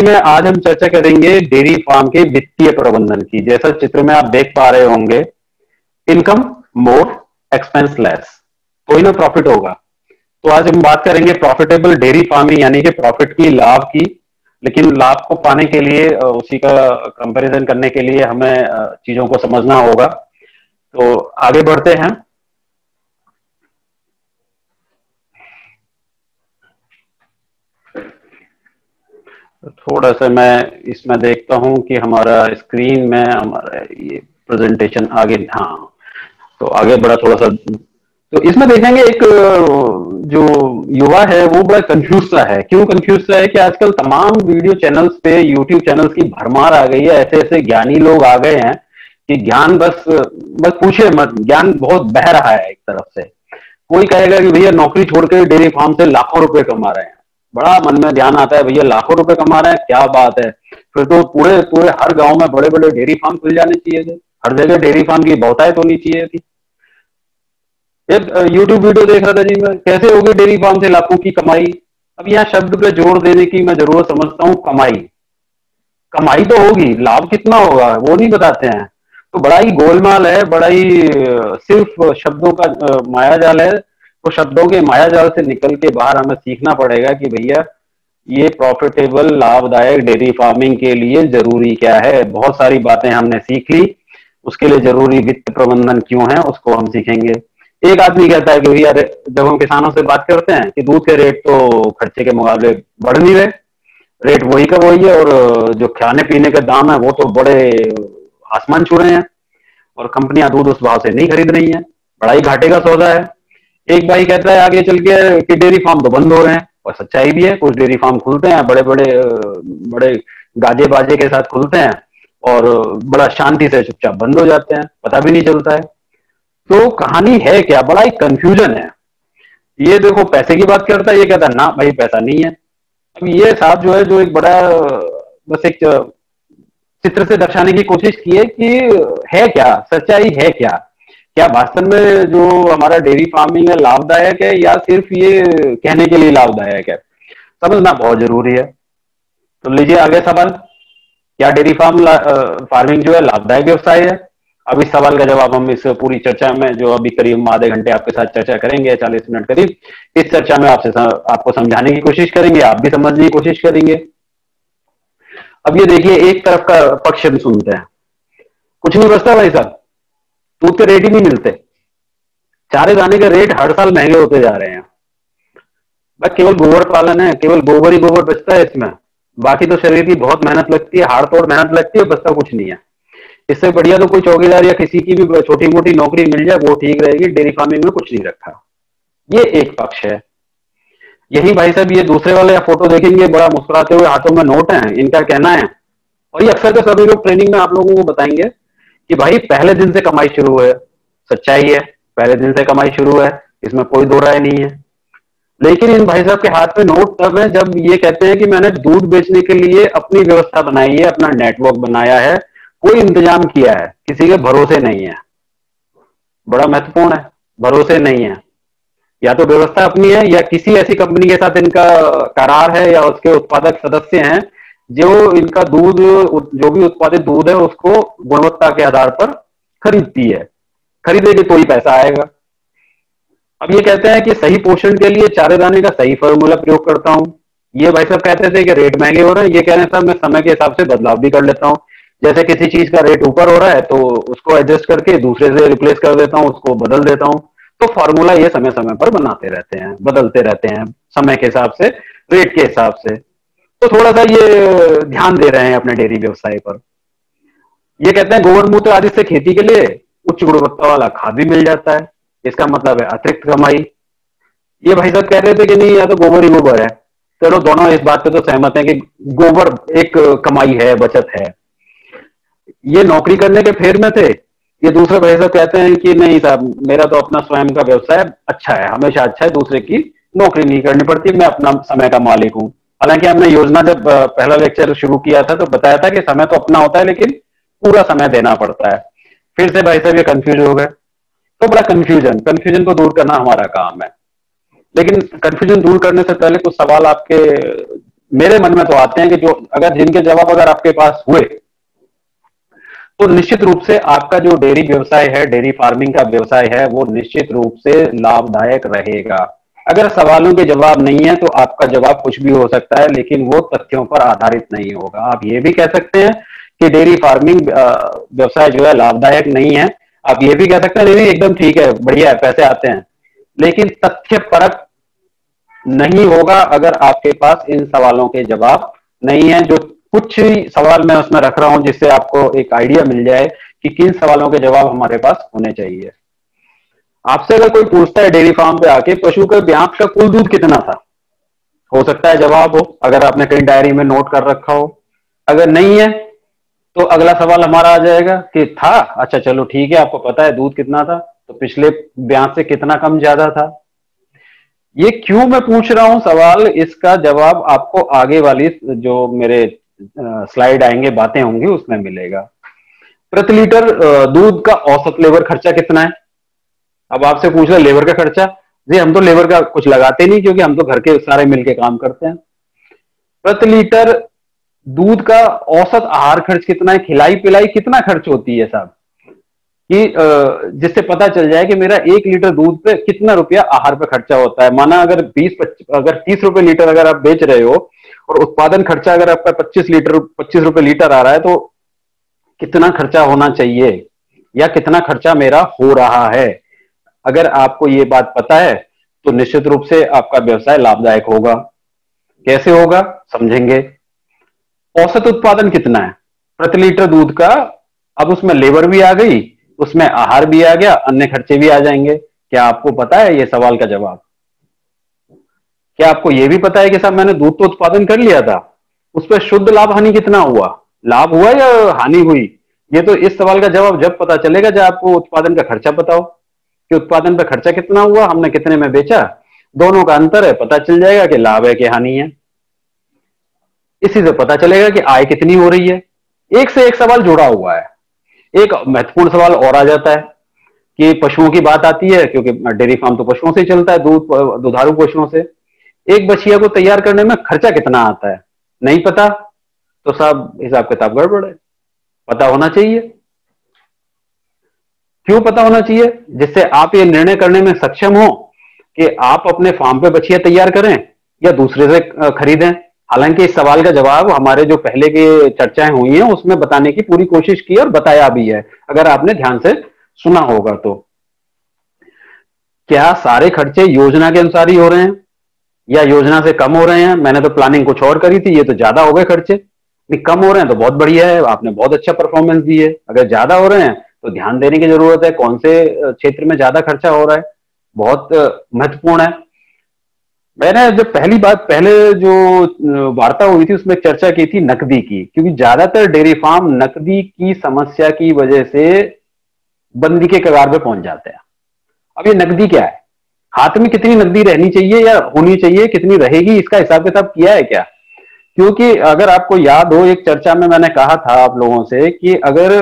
में आज हम चर्चा करेंगे डेयरी फार्म के वित्तीय प्रबंधन की। जैसा चित्र में आप देख पा रहे होंगे, इनकम मोर, एक्सपेंस लेस, कोई ना प्रॉफिट होगा। तो आज हम बात करेंगे प्रॉफिटेबल डेयरी फार्मिंग यानी कि प्रॉफिट की, लाभ की। लेकिन लाभ को पाने के लिए उसी का कंपैरिजन करने के लिए हमें चीजों को समझना होगा। तो आगे बढ़ते हैं। थोड़ा सा मैं इसमें देखता हूं कि हमारा स्क्रीन में हमारा ये प्रेजेंटेशन आगे, हाँ तो आगे बढ़ा थोड़ा सा। तो इसमें देखेंगे एक जो युवा है वो बड़ा कंफ्यूज सा है। क्यों कंफ्यूज सा है कि आजकल तमाम वीडियो चैनल्स पे, यूट्यूब चैनल्स की भरमार आ गई है। ऐसे ऐसे ज्ञानी लोग आ गए हैं कि ज्ञान बस बस पूछे मत, ज्ञान बहुत बह रहा है एक तरफ से। कोई कहेगा कि भैया नौकरी छोड़ के डेयरी फार्म से लाखों रुपए कमा रहे हैं। बड़ा मन में ध्यान आता है, भैया लाखों रुपए कमा रहे हैं, क्या बात है। फिर तो पूरे पूरे हर गांव में बड़े बड़े डेयरी फार्म खुल जाने चाहिए थे, हर जगह डेयरी फार्म की बहुतायत होनी चाहिए थी। एक यूट्यूब वीडियो देख रहा था जी मैं, कैसे होगी डेयरी फार्म से लाखों की कमाई। अब यहाँ शब्द पे जोर देने की मैं जरूरत समझता हूँ, कमाई। कमाई तो होगी, लाभ कितना होगा वो नहीं बताते हैं। तो बड़ा ही गोलमाल है, बड़ा ही सिर्फ शब्दों का माया जाल है। तो शब्दों के माया जाल से निकल के बाहर हमें सीखना पड़ेगा कि भैया ये प्रॉफिटेबल लाभदायक डेयरी फार्मिंग के लिए जरूरी क्या है। बहुत सारी बातें हमने सीख ली, उसके लिए जरूरी वित्त प्रबंधन क्यों है उसको हम सीखेंगे। एक आदमी कहता है कि भैया जब हम किसानों से बात करते हैं कि दूध के रेट तो खर्चे के मुकाबले बढ़ नहीं रहे, रेट वही का वही है, और जो खाने पीने के दाम है वो तो बड़े आसमान छू रहे हैं, और कंपनियां दूध उस भाव से नहीं खरीद रही हैं, बड़ा ही घाटे का सौदा है। एक भाई कहता है आगे चल के कि डेयरी फार्म तो बंद हो रहे हैं, और सच्चाई भी है, कुछ डेयरी फार्म खुलते हैं बड़े बड़े बड़े गाजे बाजे के साथ खुलते हैं, और बड़ा शांति से चुपचाप बंद हो जाते हैं, पता भी नहीं चलता है। तो कहानी है क्या, बड़ा ही कंफ्यूजन है। ये देखो पैसे की बात करता है, ये कहता है ना भाई पैसा नहीं है। अब ये साहब जो है, जो एक बड़ा बस एक चित्र से दर्शाने की कोशिश की है कि है क्या, सच्चाई है क्या, क्या वास्तव में जो हमारा डेयरी फार्मिंग है लाभदायक है या सिर्फ ये कहने के लिए लाभदायक है, समझना बहुत जरूरी है। तो लीजिए आगे सवाल, क्या डेयरी फार्मिंग जो है लाभदायक व्यवसाय है। अब इस सवाल का जवाब हम इस पूरी चर्चा में, जो अभी करीब आधे घंटे आपके साथ चर्चा करेंगे, 40 मिनट करीब, इस चर्चा में आपको समझाने की कोशिश करेंगे, आप भी समझने की कोशिश करेंगे। अब ये देखिए, एक तरफ का पक्ष हम सुनते हैं, कुछ नहीं बचता भाई साहब, दूध के रेट ही नहीं मिलते, चारे दाने के रेट हर साल महंगे होते जा रहे हैं। बस केवल गोबर पालन है, केवल गोबर ही गोबर बचता है इसमें, बाकी तो शरीर की बहुत मेहनत लगती है, हाड़ तोड़ मेहनत लगती है, बचता कुछ नहीं है। इससे बढ़िया तो कोई चौकीदार या किसी की भी छोटी मोटी नौकरी मिल जाए वो ठीक रहेगी, डेयरी फार्मिंग में कुछ नहीं रखा। ये एक पक्ष है। यही भाई साहब ये दूसरे वाले फोटो देखेंगे, बड़ा मुस्कुराते हुए हाथों में नोट है, इनका कहना है, और ये अक्सर के सभी लोग ट्रेनिंग में आप लोगों को बताएंगे कि भाई पहले दिन से कमाई शुरू है। सच्चाई है, पहले दिन से कमाई शुरू है, इसमें कोई दो राय नहीं है। लेकिन इन भाई साहब के हाथ में नोट तब है जब ये कहते हैं कि मैंने दूध बेचने के लिए अपनी व्यवस्था बनाई है, अपना नेटवर्क बनाया है, कोई इंतजाम किया है, किसी के भरोसे नहीं है। बड़ा महत्वपूर्ण है, भरोसे नहीं है। या तो व्यवस्था अपनी है या किसी ऐसी कंपनी के साथ इनका करार है या उसके उत्पादक सदस्य हैं जो इनका दूध, जो भी उत्पादित दूध है उसको गुणवत्ता के आधार पर खरीदती है, खरीदेगी तो ही पैसा आएगा। अब ये कहते हैं कि सही पोषण के लिए चारे दाने का सही फॉर्मूला प्रयोग करता हूं। ये भाई साहब कहते थे कि रेट महंगे हो रहे हैं, ये कह रहे हैं साहब मैं समय के हिसाब से बदलाव भी कर लेता हूँ। जैसे किसी चीज का रेट ऊपर हो रहा है तो उसको एडजस्ट करके दूसरे से रिप्लेस कर देता हूँ, उसको बदल देता हूँ। तो फॉर्मूला ये समय समय पर बनाते रहते हैं, बदलते रहते हैं समय के हिसाब से, रेट के हिसाब से। तो थोड़ा सा ये ध्यान दे रहे हैं अपने डेयरी व्यवसाय पर। ये कहते हैं गोबर मूत्र आदि से खेती के लिए उच्च गुणवत्ता वाला खाद भी मिल जाता है, इसका मतलब है अतिरिक्त कमाई। ये भाई साहब कह रहे थे कि नहीं या तो गोबर ही गोबर है। चलो दोनों इस बात पे तो सहमत है कि गोबर एक कमाई है, बचत है। ये नौकरी करने के फेर में थे। ये दूसरे भाई साहब कहते हैं कि नहीं साहब मेरा तो अपना स्वयं का व्यवसाय अच्छा है, हमेशा अच्छा है, दूसरे की नौकरी नहीं करनी पड़ती, मैं अपना समय का मालिक हूँ। हालांकि हमने योजना जब पहला लेक्चर शुरू किया था तो बताया था कि समय तो अपना होता है लेकिन पूरा समय देना पड़ता है। फिर से भाई साहब ये कंफ्यूज हो गए। तो बड़ा कंफ्यूजन, कंफ्यूजन को दूर करना हमारा काम है। लेकिन कंफ्यूजन दूर करने से पहले कुछ सवाल आपके मेरे मन में तो आते हैं कि जो अगर जिनके जवाब अगर आपके पास हुए, तो निश्चित रूप से आपका जो डेयरी व्यवसाय है, डेयरी फार्मिंग का व्यवसाय है, वो निश्चित रूप से लाभदायक रहेगा। अगर सवालों के जवाब नहीं है तो आपका जवाब कुछ भी हो सकता है, लेकिन वो तथ्यों पर आधारित नहीं होगा। आप ये भी कह सकते हैं कि डेयरी फार्मिंग व्यवसाय जो है लाभदायक नहीं है। आप ये भी कह सकते हैं नहीं एकदम ठीक है, बढ़िया है, पैसे आते हैं, लेकिन तथ्य परक नहीं होगा अगर आपके पास इन सवालों के जवाब नहीं है। जो कुछ ही सवाल मैं उसमें रख रहा हूं जिससे आपको एक आइडिया मिल जाए कि किन सवालों के जवाब हमारे पास होने चाहिए। आपसे अगर कोई पूछता है डेयरी फार्म पे आके पशु के ब्यात का कुल दूध कितना था, हो सकता है जवाब हो, अगर आपने कहीं डायरी में नोट कर रखा हो। अगर नहीं है तो अगला सवाल हमारा आ जाएगा कि था, अच्छा चलो ठीक है, आपको पता है दूध कितना था, तो पिछले ब्यात से कितना कम ज्यादा था। ये क्यों मैं पूछ रहा हूं सवाल, इसका जवाब आपको आगे वाली जो मेरे स्लाइड आएंगे, बातें होंगी, उसमें मिलेगा। प्रति लीटर दूध का औसत लेबर खर्चा कितना है। अब आपसे पूछ रहे लेबर का खर्चा, जी हम तो लेबर का कुछ लगाते नहीं क्योंकि हम तो घर के सारे मिलके काम करते हैं। प्रति लीटर दूध का औसत आहार खर्च कितना है, खिलाई पिलाई कितना खर्च होती है साहब, कि जिससे पता चल जाए कि मेरा 1 लीटर दूध पे कितना रुपया आहार पे खर्चा होता है। माना अगर 20 अगर 30 रुपए लीटर अगर आप बेच रहे हो और उत्पादन खर्चा अगर आपका 25 रुपए लीटर आ रहा है, तो कितना खर्चा होना चाहिए या कितना खर्चा मेरा हो रहा है। अगर आपको ये बात पता है तो निश्चित रूप से आपका व्यवसाय लाभदायक होगा। कैसे होगा समझेंगे। औसत उत्पादन कितना है प्रति लीटर दूध का, अब उसमें लेबर भी आ गई, उसमें आहार भी आ गया, अन्य खर्चे भी आ जाएंगे। क्या आपको पता है ये सवाल का जवाब? क्या आपको यह भी पता है कि साहब मैंने दूध तो उत्पादन कर लिया था, उस पर शुद्ध लाभ हानि कितना हुआ, लाभ हुआ या हानि हुई? ये तो इस सवाल का जवाब जब पता चलेगा जब आपको उत्पादन का खर्चा पता हो कि उत्पादन पर खर्चा कितना हुआ, हमने कितने में बेचा, दोनों का अंतर है, पता चल जाएगा कि लाभ है कि हानि है। इसी से पता चलेगा कि आय कितनी हो रही है। एक से एक सवाल जुड़ा हुआ है। एक महत्वपूर्ण सवाल और आ जाता है कि पशुओं की बात आती है, क्योंकि डेयरी फार्म तो पशुओं से ही चलता है, दुधारू पशुओं से। एक बछिया को तैयार करने में खर्चा कितना आता है, नहीं पता, तो साहब हिसाब किताब गड़बड़ है। पता होना चाहिए। क्यों पता होना चाहिए? जिससे आप ये निर्णय करने में सक्षम हो कि आप अपने फार्म पे बछिया तैयार करें या दूसरे से खरीदें। हालांकि इस सवाल का जवाब हमारे जो पहले की चर्चाएं हुई हैं उसमें बताने की पूरी कोशिश की और बताया भी है, अगर आपने ध्यान से सुना होगा तो। क्या सारे खर्चे योजना के अनुसार ही हो रहे हैं या योजना से कम हो रहे हैं? मैंने तो प्लानिंग कुछ और करी थी, ये तो ज्यादा हो गए खर्चे। नहीं, कम हो रहे हैं तो बहुत बढ़िया है, आपने बहुत अच्छा परफॉर्मेंस दी है। अगर ज्यादा हो रहे हैं तो ध्यान देने की जरूरत है, कौन से क्षेत्र में ज्यादा खर्चा हो रहा है, बहुत महत्वपूर्ण है। मैंने जब पहली बात पहले जो वार्ता हुई थी उसमें चर्चा की थी नकदी की, क्योंकि ज्यादातर डेयरी फार्म नकदी की समस्या की वजह से बंदी के कगार पे पहुंच जाते हैं। अब ये नकदी क्या है, हाथ में कितनी नकदी रहनी चाहिए या होनी चाहिए, कितनी रहेगी, इसका हिसाब किताब किया है क्या? क्योंकि अगर आपको याद हो, एक चर्चा में मैंने कहा था आप लोगों से कि अगर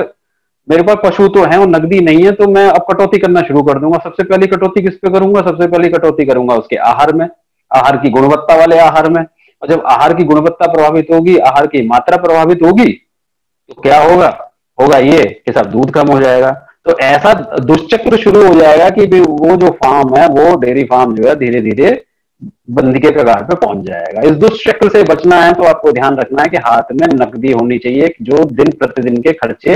मेरे पास पशु तो है और नकदी नहीं है तो मैं अब कटौती करना शुरू कर दूंगा। सबसे पहली कटौती किस पे करूंगा? सबसे पहली कटौती करूंगा उसके आहार में, आहार की गुणवत्ता वाले आहार में। और जब आहार की गुणवत्ता प्रभावित होगी, आहार की मात्रा प्रभावित होगी, तो क्या होगा? होगा ये कि सब दूध कम हो जाएगा। तो ऐसा दुष्चक्र शुरू हो जाएगा कि वो जो फार्म है, वो डेयरी फार्म जो है धीरे धीरे बंदी के कगार पे पहुंच जाएगा। इस दुष्चक्र से बचना है तो आपको ध्यान रखना है कि हाथ में नकदी होनी चाहिए जो दिन प्रतिदिन के खर्चे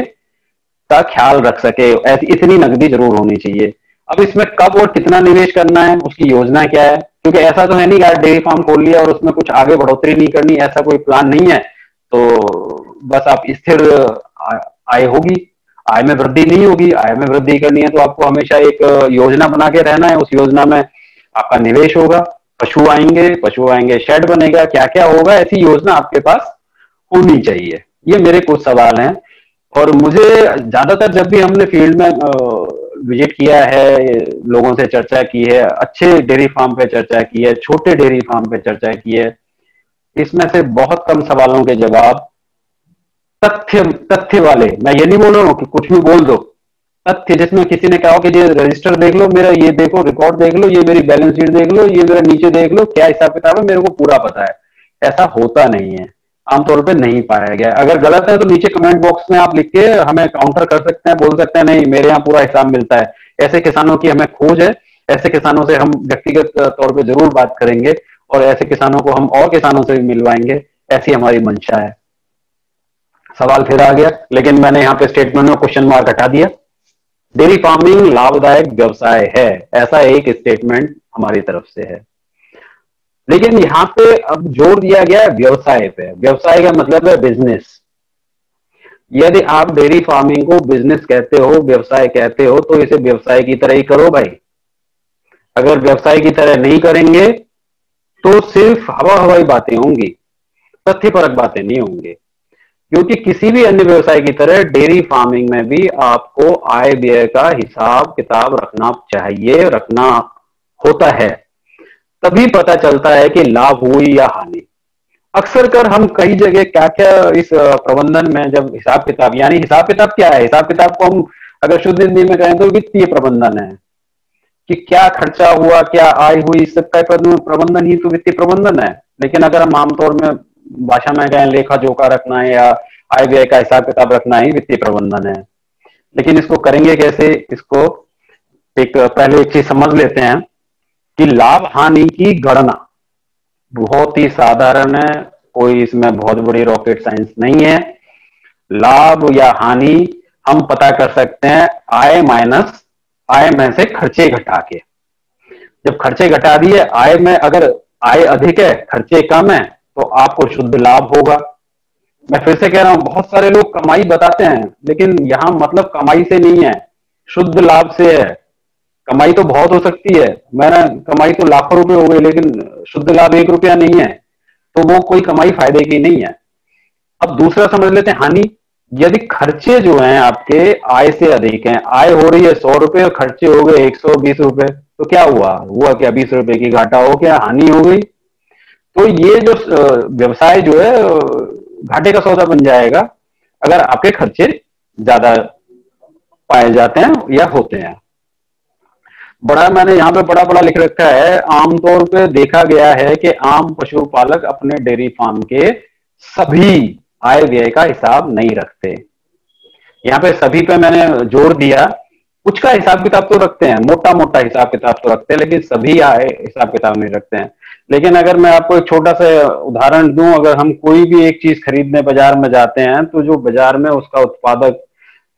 का ख्याल रख सके। ऐसी इतनी नकदी जरूर होनी चाहिए। अब इसमें कब और कितना निवेश करना है, उसकी योजना क्या है? क्योंकि ऐसा तो है नहीं यार डेयरी फार्म खोल लिया और उसमें कुछ आगे बढ़ोतरी नहीं करनी, ऐसा कोई प्लान नहीं है तो बस आप स्थिर आय होगी, आय में वृद्धि नहीं होगी। आय में वृद्धि करनी है तो आपको हमेशा एक योजना बना के रहना है। उस योजना में आपका निवेश होगा, पशु आएंगे, शेड बनेगा, क्या क्या होगा, ऐसी योजना आपके पास होनी चाहिए। ये मेरे कुछ सवाल हैं। और मुझे ज्यादातर जब भी हमने फील्ड में विजिट किया है, लोगों से चर्चा की है, अच्छे डेयरी फार्म पे चर्चा की है, छोटे डेयरी फार्म पे चर्चा की है, इसमें से बहुत कम सवालों के जवाब तथ्य तथ्य वाले, मैं ये नहीं बोल रहा हूँ कि कुछ भी बोल दो, तथ्य जिसमें किसी ने कहा कि ये रजिस्टर देख लो मेरा, ये देखो रिकॉर्ड देख लो, ये मेरी बैलेंस शीट देख लो, ये मेरा नीचे देख लो क्या हिसाब किताब है, मेरे को पूरा पता है। ऐसा होता नहीं है, आमतौर पे नहीं पाया गया। अगर गलत है तो नीचे कमेंट बॉक्स में आप लिख के हमें काउंटर कर सकते हैं, बोल सकते हैं नहीं मेरे यहाँ पूरा हिसाब मिलता है। ऐसे किसानों की हमें खोज है, ऐसे किसानों से हम व्यक्तिगत तौर पे जरूर बात करेंगे और ऐसे किसानों को हम और किसानों से भी मिलवाएंगे, ऐसी हमारी मंशा है। सवाल फिर आ गया, लेकिन मैंने यहाँ पे स्टेटमेंट में क्वेश्चन मार्क हटा दिया। डेयरी फार्मिंग लाभदायक व्यवसाय है, ऐसा एक स्टेटमेंट हमारी तरफ से है। लेकिन यहाँ पे अब जोर दिया गया है व्यवसाय पे। व्यवसाय का मतलब है बिजनेस। यदि आप डेयरी फार्मिंग को बिजनेस कहते हो, व्यवसाय कहते हो, तो इसे व्यवसाय की तरह ही करो भाई। अगर व्यवसाय की तरह नहीं करेंगे तो सिर्फ हवा हवाई बातें होंगी, तथ्यपरक बातें नहीं होंगी। क्योंकि किसी भी अन्य व्यवसाय की तरह डेयरी फार्मिंग में भी आपको आय व्यय का हिसाब किताब रखना चाहिए, रखना होता है। तभी पता चलता है कि लाभ हुई या हानि। अक्सर कर हम कई जगह क्या क्या इस प्रबंधन में जब हिसाब किताब, यानी हिसाब किताब क्या है, हिसाब किताब को हम अगर शुद्ध हिंदी में कहें तो वित्तीय प्रबंधन है, कि क्या खर्चा हुआ, क्या आय हुई, इस सब का प्रबंधन ही तो वित्तीय प्रबंधन है। लेकिन अगर हम आमतौर में भाषा में कहें लेखा जोखा रखना है या आय व्यय का हिसाब किताब रखना ही वित्तीय प्रबंधन है। लेकिन इसको करेंगे कैसे, इसको एक पहले एक चीज समझ लेते हैं कि लाभ हानि की गणना बहुत ही साधारण है, कोई इसमें बहुत बड़ी रॉकेट साइंस नहीं है। लाभ या हानि हम पता कर सकते हैं आय माइनस आय में से खर्चे घटा के। जब खर्चे घटा दिए, आय में अगर आय अधिक है खर्चे कम है तो आपको शुद्ध लाभ होगा। मैं फिर से कह रहा हूं, बहुत सारे लोग कमाई बताते हैं, लेकिन यहां मतलब कमाई से नहीं है, शुद्ध लाभ से है। कमाई तो बहुत हो सकती है, मैंने कमाई तो लाखों रुपए हो गए, लेकिन शुद्ध लाभ 1 रुपया नहीं है, तो वो कोई कमाई फायदे की नहीं है। अब दूसरा समझ लेते हैं हानि। यदि खर्चे जो हैं आपके आय से अधिक हैं, आय हो रही है 100 रुपए और खर्चे हो गए 120 रुपए, तो क्या हुआ, हुआ क्या, 20 रुपए की घाटा हो गया, हानि हो गई। तो ये जो व्यवसाय जो है घाटे का सौदा बन जाएगा अगर आपके खर्चे ज्यादा पाए जाते हैं या होते हैं। बड़ा मैंने यहाँ पे बड़ा बड़ा लिख रखा है, आमतौर पे देखा गया है कि आम पशुपालक अपने डेयरी फार्म के सभी आय व्यय का हिसाब नहीं रखते। यहाँ पे सभी पे मैंने जोर दिया, कुछ का हिसाब किताब तो रखते हैं, मोटा मोटा हिसाब किताब तो रखते हैं, लेकिन सभी आय हिसाब किताब नहीं रखते हैं। लेकिन अगर मैं आपको एक छोटा सा उदाहरण दूं, अगर हम कोई भी एक चीज खरीदने बाजार में जाते हैं तो जो बाजार में उसका उत्पादक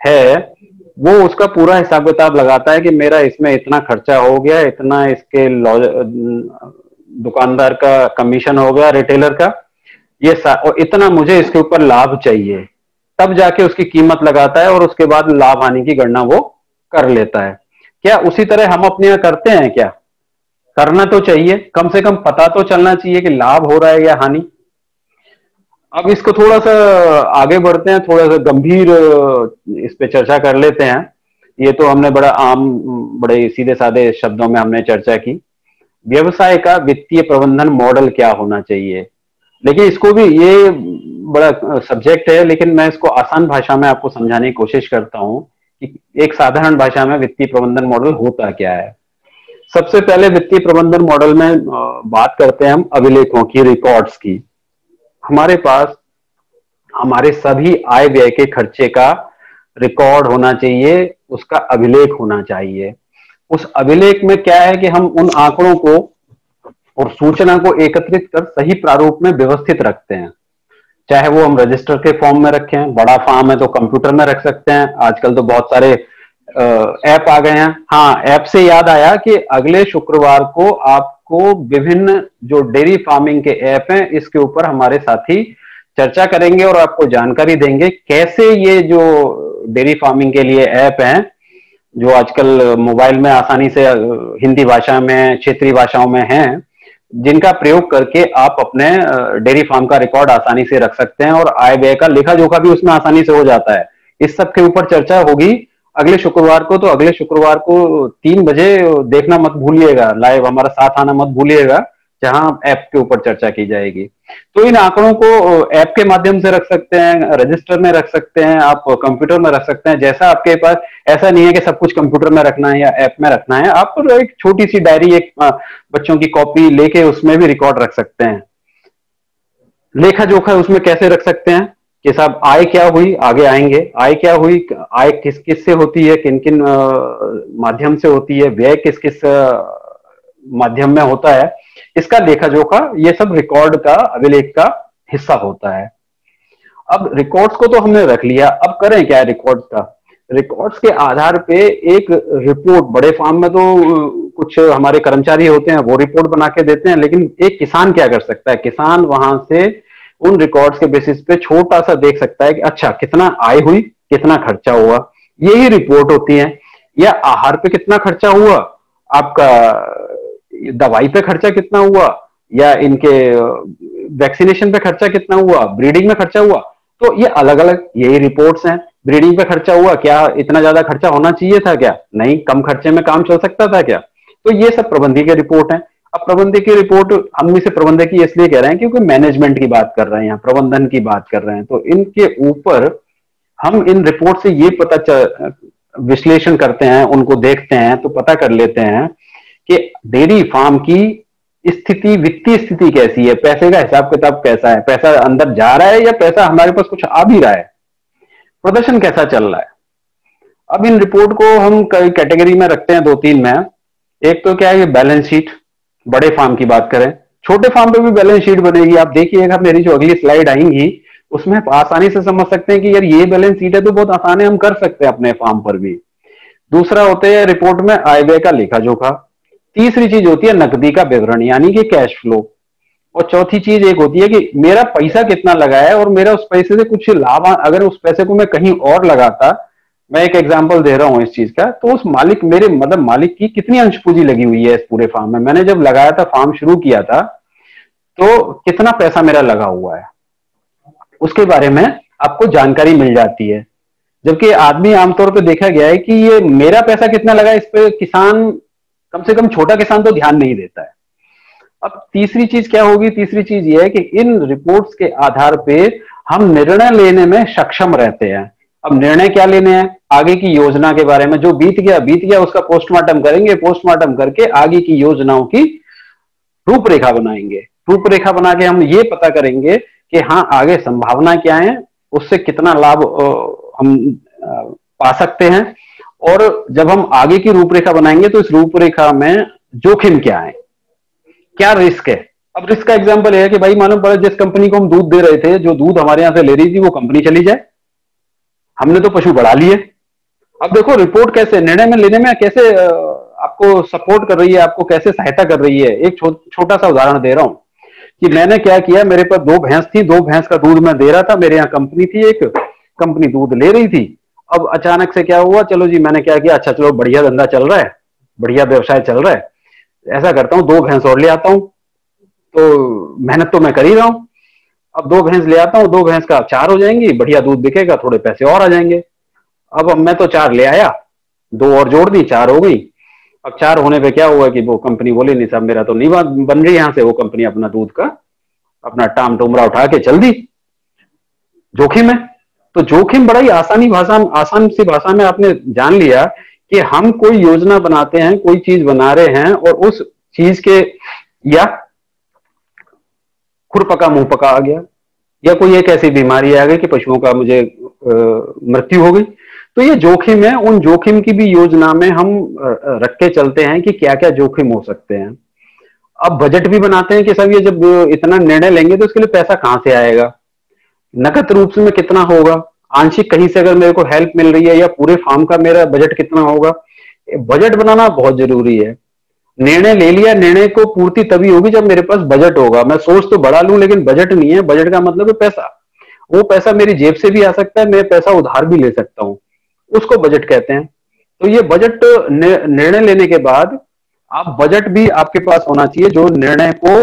है वो उसका पूरा हिसाब किताब लगाता है कि मेरा इसमें इतना खर्चा हो गया, इतना इसके दुकानदार का कमीशन हो गया, रिटेलर का, ये और इतना मुझे इसके ऊपर लाभ चाहिए, तब जाके उसकी कीमत लगाता है और उसके बाद लाभ हानि की गणना वो कर लेता है। क्या उसी तरह हम अपने यहाँ करते हैं क्या? करना तो चाहिए, कम से कम पता तो चलना चाहिए कि लाभ हो रहा है या हानि। अब इसको थोड़ा सा आगे बढ़ते हैं, थोड़ा सा गंभीर इस पे चर्चा कर लेते हैं। ये तो हमने बड़ा आम, बड़े सीधे साधे शब्दों में हमने चर्चा की, व्यवसाय का वित्तीय प्रबंधन मॉडल क्या होना चाहिए। लेकिन इसको भी, ये बड़ा सब्जेक्ट है, लेकिन मैं इसको आसान भाषा में आपको समझाने की कोशिश करता हूं कि एक साधारण भाषा में वित्तीय प्रबंधन मॉडल होता क्या है। सबसे पहले वित्तीय प्रबंधन मॉडल में बात करते हैं हम अभिलेखों की, रिकॉर्ड्स की। हमारे पास हमारे सभी आय व्यय के खर्चे का रिकॉर्ड होना चाहिए, उसका अभिलेख होना चाहिए। उस अभिलेख में क्या है कि हम उन आंकड़ों को और सूचना को एकत्रित कर सही प्रारूप में व्यवस्थित रखते हैं। चाहे वो हम रजिस्टर के फॉर्म में रखें, बड़ा फॉर्म है तो कंप्यूटर में रख सकते हैं, आजकल तो बहुत सारे ऐप आ गए हैं। हाँ, ऐप से याद आया कि अगले शुक्रवार को आपको विभिन्न जो डेयरी फार्मिंग के ऐप हैं इसके ऊपर हमारे साथी चर्चा करेंगे और आपको जानकारी देंगे कैसे ये जो डेयरी फार्मिंग के लिए ऐप हैं जो आजकल मोबाइल में आसानी से हिंदी भाषा में, क्षेत्रीय भाषाओं में हैं, जिनका प्रयोग करके आप अपने डेयरी फार्म का रिकॉर्ड आसानी से रख सकते हैं और आय व्यय का लेखा जोखा भी उसमें आसानी से हो जाता है। इस सब के ऊपर चर्चा होगी अगले शुक्रवार को। तो अगले शुक्रवार को 3 बजे देखना मत भूलिएगा, लाइव हमारा साथ आना मत भूलिएगा, जहां ऐप के ऊपर चर्चा की जाएगी। तो इन आंकड़ों को ऐप के माध्यम से रख सकते हैं, रजिस्टर में रख सकते हैं, आप कंप्यूटर में रख सकते हैं, जैसा आपके पास। ऐसा नहीं है कि सब कुछ कंप्यूटर में रखना है या ऐप में रखना है, आप एक छोटी सी डायरी, एक बच्चों की कॉपी लेके उसमें भी रिकॉर्ड रख सकते हैं। लेखा जोखा उसमें कैसे रख सकते हैं कि साहब आय क्या हुई, आगे आएंगे, आय क्या हुई, आय किस किस से होती है, किन किन माध्यम से होती है, व्यय किस किस माध्यम में होता है, इसका लेखा जोखा, ये सब रिकॉर्ड का, अभिलेख का हिस्सा होता है। अब रिकॉर्ड्स को तो हमने रख लिया, अब करें क्या रिकॉर्ड्स का? रिकॉर्ड्स के आधार पे एक रिपोर्ट, बड़े फार्म में तो कुछ हमारे कर्मचारी होते हैं वो रिपोर्ट बना के देते हैं, लेकिन एक किसान क्या कर सकता है? किसान वहां से उन रिकॉर्ड्स के बेसिस पे छोटा सा देख सकता है कि अच्छा कितना आय हुई, कितना खर्चा हुआ, यही रिपोर्ट होती है। या आहार पे कितना खर्चा हुआ, आपका दवाई पे खर्चा कितना हुआ, या इनके वैक्सीनेशन पे खर्चा कितना हुआ, ब्रीडिंग में खर्चा हुआ, तो ये अलग अलग यही रिपोर्ट्स हैं। ब्रीडिंग पे खर्चा हुआ, क्या इतना ज्यादा खर्चा होना चाहिए था क्या? नहीं, कम खर्चे में काम चल सकता था क्या? तो ये सब प्रबंधकीय की रिपोर्ट है। अब प्रबंधकीय रिपोर्ट हम इसे प्रबंधकीय इसलिए कह रहे हैं क्योंकि मैनेजमेंट की बात कर रहे हैं, यहाँ प्रबंधन की बात कर रहे हैं, तो इनके ऊपर हम इन रिपोर्ट से ये विश्लेषण करते हैं, उनको देखते हैं तो पता कर लेते हैं कि डेयरी फार्म की स्थिति, वित्तीय स्थिति कैसी है, पैसे का हिसाब किताब कैसा है, पैसा अंदर जा रहा है या पैसा हमारे पास कुछ आ भी रहा है, प्रदर्शन कैसा चल रहा है। अब इन रिपोर्ट को हम कई कैटेगरी में रखते हैं, दो तीन में। एक तो क्या है, ये बैलेंस शीट, बड़े फार्म की बात करें, छोटे फार्म पे भी बैलेंस शीट बनेगी। आप देखिएगा मेरी जो अगली स्लाइड आएंगी उसमें आप आसानी से समझ सकते हैं कि यार ये बैलेंस शीट है तो बहुत आसान है, हम कर सकते हैं अपने फार्म पर भी। दूसरा होता है रिपोर्ट में आय व्यय का लेखा जोखा। तीसरी चीज होती है नकदी का विवरण यानी कि कैश फ्लो। और चौथी चीज एक होती है कि मेरा पैसा कितना लगा है और मेरा उस पैसे से कुछ लाभ, अगर उस पैसे को मैं कहीं और लगाता, मैं एक एग्जांपल दे रहा हूं इस चीज का, तो उस मालिक, मेरे मतलब मालिक की कितनी अंश पूंजी लगी हुई है इस पूरे फार्म में, मैंने जब लगाया था, फार्म शुरू किया था, तो कितना पैसा मेरा लगा हुआ है, उसके बारे में आपको जानकारी मिल जाती है। जबकि आदमी आमतौर पर देखा गया है कि ये मेरा पैसा कितना लगा, इस पे किसान, कम से कम छोटा किसान तो ध्यान नहीं देता है। अब तीसरी चीज क्या होगी? तीसरी चीज ये है कि इन रिपोर्ट्स के आधार पे हम निर्णय लेने में सक्षम रहते हैं। अब निर्णय क्या लेने हैं? आगे की योजना के बारे में, जो बीत गया बीत गया, उसका पोस्टमार्टम करेंगे, पोस्टमार्टम करके आगे की योजनाओं की रूपरेखा बनाएंगे। रूपरेखा बना के हम ये पता करेंगे कि हाँ आगे संभावना क्या है, उससे कितना लाभ हम पा सकते हैं। और जब हम आगे की रूपरेखा बनाएंगे तो इस रूपरेखा में जोखिम क्या है, क्या रिस्क है। अब रिस्क का एग्जांपल है कि भाई मानो पड़ा जिस कंपनी को हम दूध दे रहे थे, जो दूध हमारे यहां से ले रही थी, वो कंपनी चली जाए, हमने तो पशु बढ़ा लिए। अब देखो रिपोर्ट कैसे निर्णय में लेने में कैसे आपको सपोर्ट कर रही है, आपको कैसे सहायता कर रही है। एक छोटा सा उदाहरण दे रहा हूं कि मैंने क्या किया, मेरे पास दो भैंस थी, दो भैंस का दूध मैं दे रहा था, मेरे यहाँ कंपनी थी, एक कंपनी दूध ले रही थी। अब अचानक से क्या हुआ, चलो जी मैंने क्या किया, अच्छा चलो बढ़िया धंधा चल रहा है, बढ़िया व्यवसाय चल रहा है, ऐसा करता हूँ दो भैंस और ले आता हूँ, तो मेहनत तो मैं कर ही रहा हूँ। अब दो भैंस ले आता हूँ, दो भैंस का चार हो जाएंगी, बढ़िया दूध बिकेगा, थोड़े पैसे और आ जाएंगे। अब मैं तो चार ले आया, दो और जोड़ दी, चार हो गई। अब चार होने पे क्या हुआ कि वो कंपनी बोली नहीं साहब मेरा तो नहीं बन रही यहाँ से, वो कंपनी अपना दूध का अपना टाम टुमरा उठा के चल दी। जोखिम है। तो जोखिम बड़ा ही आसान सी भाषा में आपने जान लिया कि हम कोई योजना बनाते हैं, कोई चीज बना रहे हैं, और उस चीज के या खुरपका मुंह पका आ गया, या कोई एक ऐसी बीमारी आ गई कि पशुओं का मुझे मृत्यु हो गई, तो ये जोखिम है। उन जोखिम की भी योजना में हम रख के चलते हैं कि क्या क्या जोखिम हो सकते हैं। अब बजट भी बनाते हैं कि सब ये जब इतना निर्णय लेंगे तो इसके लिए पैसा कहां से आएगा, नकद रूप से में कितना होगा, आंशिक कहीं से अगर मेरे को हेल्प मिल रही है, या पूरे फार्म का मेरा बजट कितना होगा। बजट बनाना बहुत जरूरी है। निर्णय ले लिया, निर्णय को पूर्ति तभी होगी जब मेरे पास बजट होगा। मैं सोच तो बढ़ा लूं लेकिन बजट नहीं है, बजट का मतलब है पैसा। वो पैसा मेरी जेब से भी आ सकता है, मैं पैसा उधार भी ले सकता हूं, उसको बजट कहते हैं। तो ये बजट निर्णय लेने के बाद आप बजट भी आपके पास होना चाहिए, जो निर्णय को